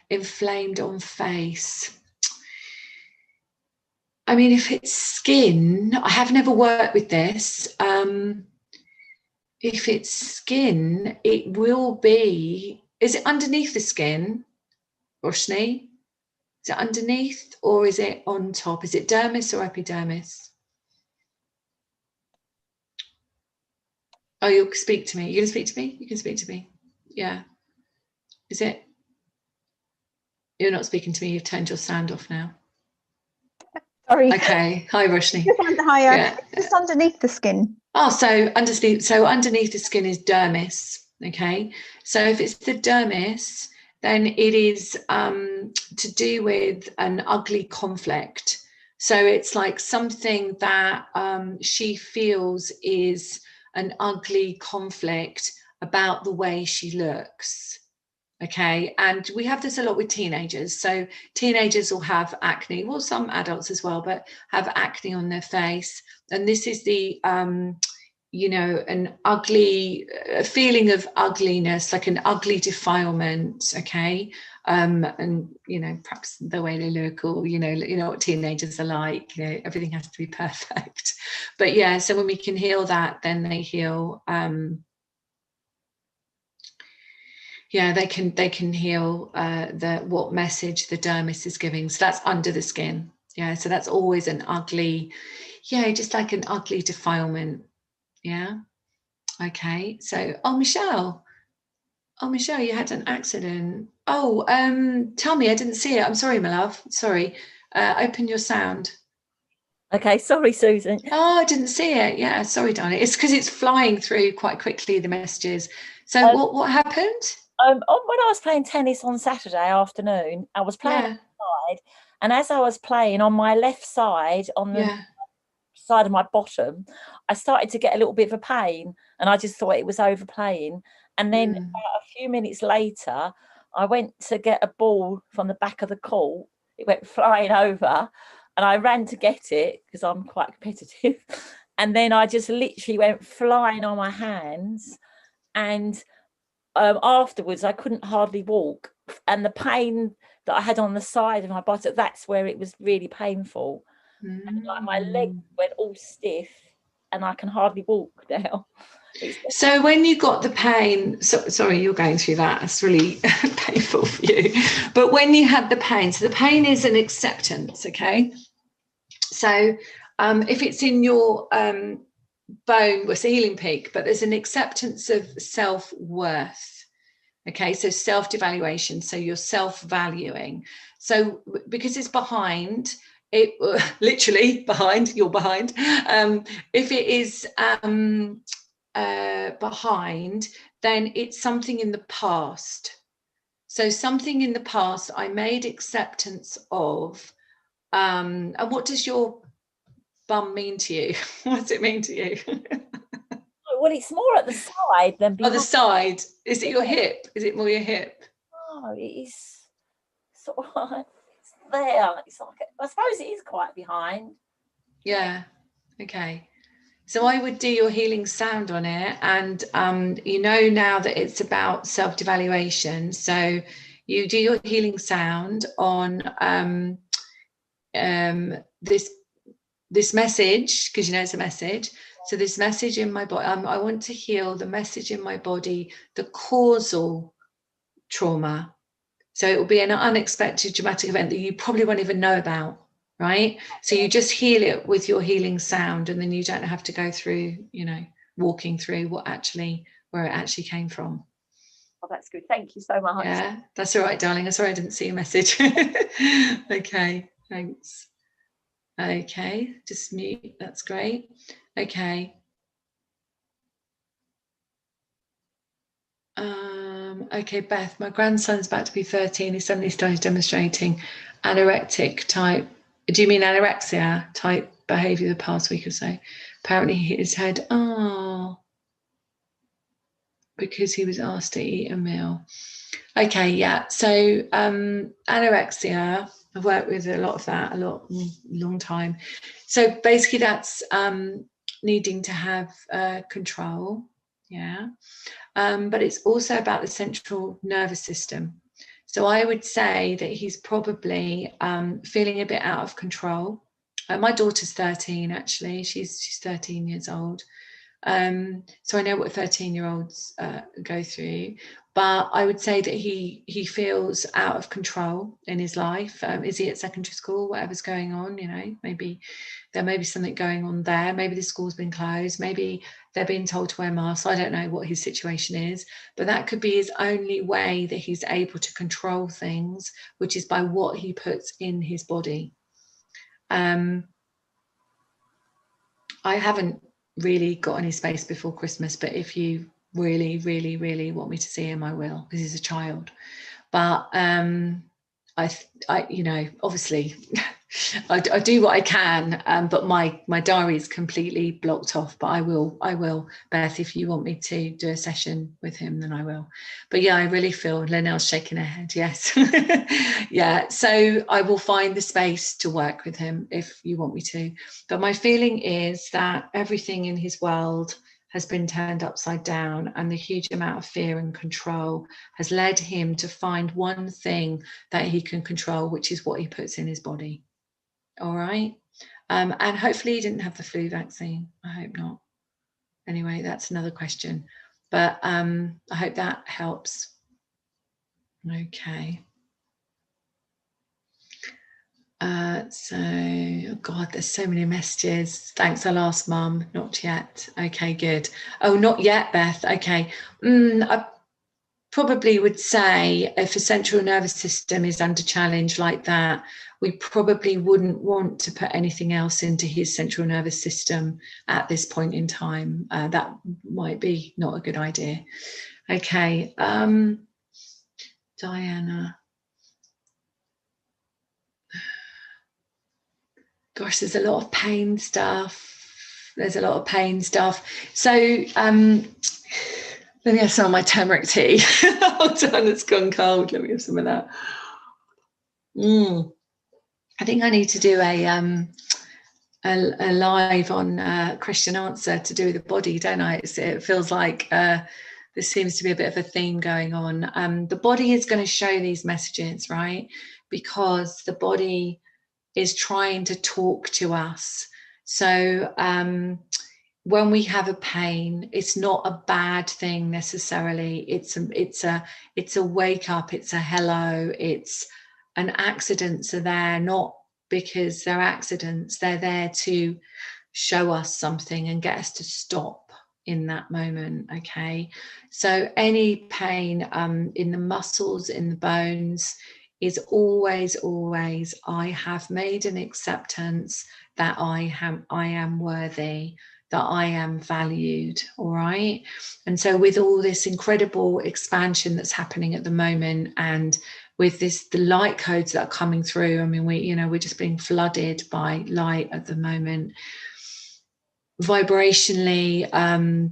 inflamed on face. I mean, if it's skin, I have never worked with this. If it's skin, it will be, is it underneath the skin, Roshni? Is it underneath, or is it on top? Is it dermis or epidermis? Oh, you'll speak to me. You're going to speak to me? You can speak to me. Yeah. Is it? You're not speaking to me. You've turned your sound off now. Sorry. Okay. Hi, Roshni. Higher. Yeah. Just underneath the skin. Oh, so underneath the skin is dermis. Okay. So if it's the dermis, then it is to do with an ugly conflict. So it's like something that she feels is an ugly conflict about the way she looks. Okay, and we have this a lot with teenagers. So teenagers will have acne, well, some adults as well, but have acne on their face. And this is the, you know, an ugly feeling of ugliness, like an ugly defilement. Okay, and you know, perhaps the way they look, or you know what teenagers are like. You know, everything has to be perfect. But yeah, so when we can heal that, then they heal. Yeah, they can heal what message the dermis is giving. So that's under the skin. Yeah, so that's always an ugly, yeah, just like an ugly defilement. Yeah. Okay. So, oh, Michelle, you had an accident. Oh, tell me, I didn't see it. I'm sorry, my love. Sorry. Open your sound. Okay, sorry, Susan. Oh, I didn't see it. Yeah, sorry, darling. It's because it's flying through quite quickly, the messages. So what happened? When I was playing tennis on Saturday afternoon, I was playing outside, and as I was playing on my left side, on the side of my bottom, I started to get a little bit of a pain, and I just thought it was overplaying. And then about a few minutes later, I went to get a ball from the back of the court. It went flying over, and I ran to get it because I'm quite competitive. And then I just literally went flying on my hands, and afterwards I couldn't hardly walk, and the pain that I had on the side of my bottom, that's where it was really painful. And like my leg went all stiff, and I can hardly walk now. So when you got the pain, sorry, you're going through that, it's really painful for you, but when you had the pain, so the pain is an acceptance. Okay, so if it's in your bone, was a healing peak, but there's an acceptance of self-worth. Okay, so self-devaluation, so you're self-valuing. So because it's behind it, literally behind, you're behind. If it is behind, then it's something in the past. So something in the past I made acceptance of. And what does your bum mean to you? What does it mean to you? Well, it's more at the side than behind. Oh, the side. Is it your hip? Is it more your hip? Oh, it is sort of, it's there. It's like, I suppose it is quite behind. Yeah. Okay. So I would do your healing sound on it, and you know now that it's about self-devaluation. So you do your healing sound on this message, because you know it's a message. So this message in my body, I want to heal the message in my body, the causal trauma. So it will be an unexpected dramatic event that you probably won't even know about, right? So you just heal it with your healing sound, and then you don't have to go through, you know, walking through where it actually came from. Oh, that's good. Thank you so much. Yeah, that's all right, darling. I'm sorry I didn't see your message. Okay, thanks. Okay, just mute. That's great. Okay. Okay, Beth, my grandson's about to be 13. He suddenly started demonstrating anorectic type. Do you mean anorexia type behavior the past week or so? Apparently he hit his head. Oh, because he was asked to eat a meal. Okay, yeah. So anorexia, I've worked with a lot of that, long time. So basically that's needing to have control, yeah. But it's also about the central nervous system. So I would say that he's probably feeling a bit out of control. My daughter's 13, actually. She's 13 years old. So I know what 13-year-olds go through, but I would say that he feels out of control in his life. Is he at secondary school? Whatever's going on, you know, maybe there may be something going on there. Maybe the school's been closed. Maybe they're being told to wear masks. I don't know what his situation is, but that could be his only way that he's able to control things, which is by what he puts in his body. I haven't really got any space before Christmas, but if you really, really, really want me to see him, I will, because he's a child. But I you know, obviously I do what I can, but my diary is completely blocked off. But I will, Beth, if you want me to do a session with him, then I will. But yeah, I really feel Linnell's shaking her head. Yes, yeah. So I will find the space to work with him if you want me to. But my feeling is that everything in his world has been turned upside down, and the huge amount of fear and control has led him to find one thing that he can control, which is what he puts in his body. All right. And hopefully he didn't have the flu vaccine. I hope not. Anyway, that's another question. But I hope that helps. Okay. Oh God, there's so many messages. Thanks, I'll ask Mum. Not yet. Okay, good. Oh, not yet, Beth. Okay. I probably would say if a central nervous system is under challenge like that, we probably wouldn't want to put anything else into his central nervous system at this point in time. That might be not a good idea. Okay, Diana. Gosh, there's a lot of pain stuff. So let me have some of my turmeric tea. Hold on, it's gone cold. Let me have some of that. I think I need to do a live on Question Answer to do with the body, don't I? It feels like there seems to be a bit of a theme going on. The body is going to show these messages, right? Because the body is trying to talk to us. So when we have a pain, it's not a bad thing necessarily. It's a wake up. It's a hello. It's an accidents are there, not because they're accidents. They're there to show us something and get us to stop in that moment. Okay. So any pain in the muscles, in the bones, is always, I have made an acceptance that I am worthy, that I am valued. All right. And so with all this incredible expansion that's happening at the moment, and with the light codes that are coming through, I mean, we're just being flooded by light at the moment. Vibrationally,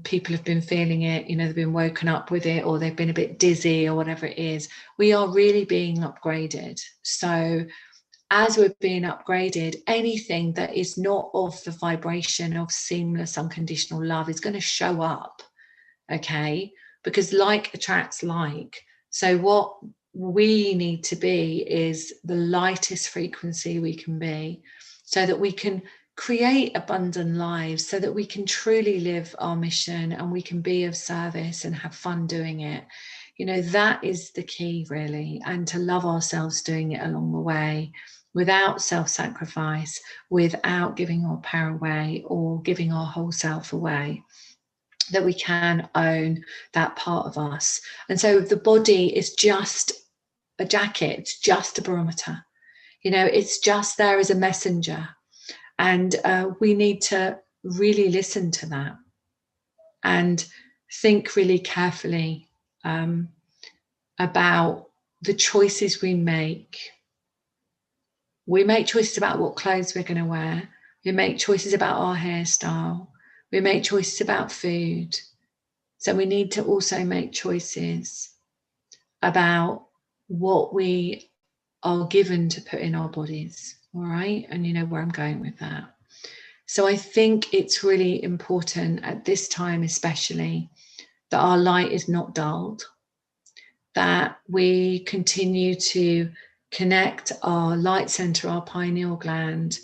people have been feeling it, they've been woken up with it, or they've been a bit dizzy, or whatever it is. We are really being upgraded. So as we're being upgraded, anything that is not of the vibration of seamless, unconditional love is going to show up, okay? Because like attracts like. So what we need to be is the lightest frequency we can be, so that we can create abundant lives, so that we can truly live our mission and we can be of service and have fun doing it. That is the key, really, and to love ourselves doing it along the way, without self-sacrifice, without giving our power away or giving our whole self away, that we can own that part of us. And so the body is just a jacket, it's just a barometer, it's just there as a messenger. And we need to really listen to that and think really carefully about the choices we make. We make choices about what clothes we're going to wear. We make choices about our hairstyle. We make choices about food. So we need to also make choices about what we are given to put in our bodies. All right. And you know where I'm going with that. So I think it's really important at this time, especially, that our light is not dulled, that we continue to connect our light center, our pineal gland,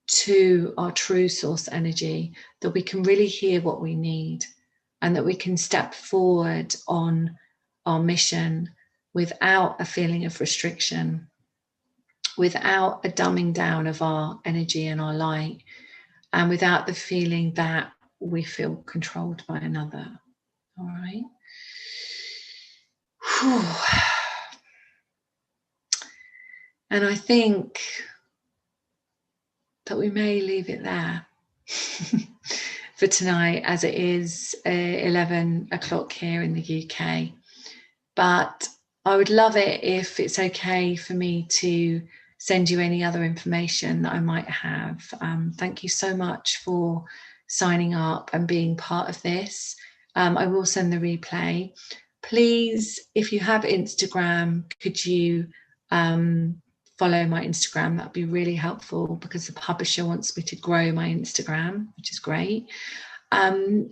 to our true source energy, that we can really hear what we need, and that we can step forward on our mission without a feeling of restriction, without a dumbing down of our energy and our light, and without the feeling that we feel controlled by another. All right. Whew. And I think that we may leave it there for tonight, as it is 11 o'clock here in the UK. But I would love it if it's okay for me to send you any other information that I might have. Thank you so much for signing up and being part of this. I will send the replay. Please, if you have Instagram, could you follow my Instagram? That'd be really helpful, because the publisher wants me to grow my Instagram, which is great. I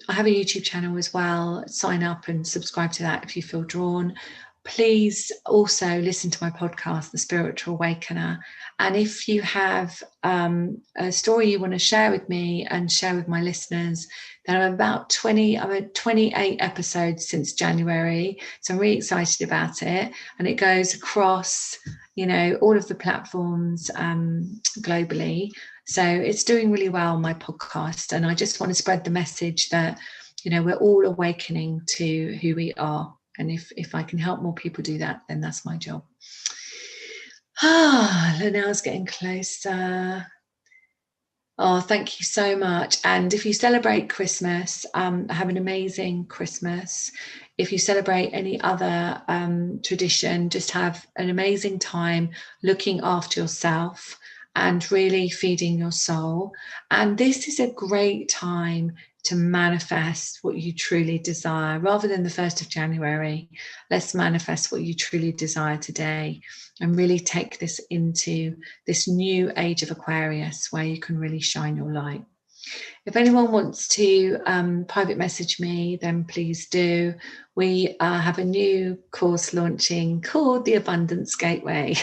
have a YouTube channel as well. Sign up and subscribe to that if you feel drawn. Please also listen to my podcast, The Spiritual Awakener. And if you have a story you want to share with me and share with my listeners, then I'm at 28 episodes since January. So I'm really excited about it. And it goes across, you know, all of the platforms globally. So it's doing really well, my podcast. And I just want to spread the message that, you know, we're all awakening to who we are. And if I can help more people do that, then that's my job. Linnell's getting closer. Oh, thank you so much. And if you celebrate Christmas, have an amazing Christmas. If you celebrate any other tradition, just have an amazing time looking after yourself and really feeding your soul. And this is a great time to manifest what you truly desire. Rather than the 1st of January, let's manifest what you truly desire today and really take this into this new age of Aquarius where you can really shine your light. If anyone wants to private message me, then please do. We have a new course launching called The Abundance Gateway,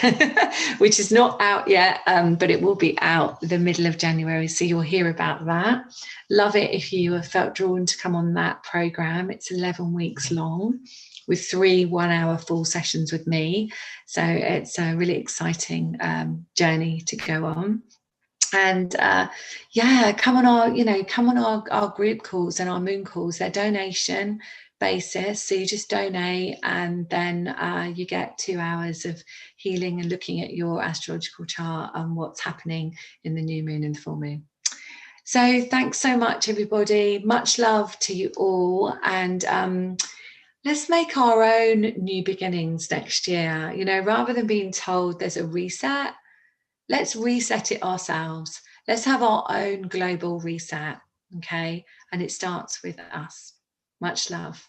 which is not out yet, but it will be out the middle of January. So you'll hear about that. Love it if you have felt drawn to come on that program. It's 11 weeks long with 3 1-hour full sessions with me. So it's a really exciting journey to go on. And yeah, come on our group calls and our moon calls. They're donation basis, so you just donate and then you get 2 hours of healing and looking at your astrological chart and what's happening in the new moon and the full moon. So thanks so much, everybody. Much love to you all, and let's make our own new beginnings next year. You know, rather than being told there's a reset, let's reset it ourselves. Let's have our own global reset, okay? And it starts with us. Much love.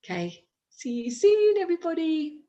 Okay, see you soon, everybody.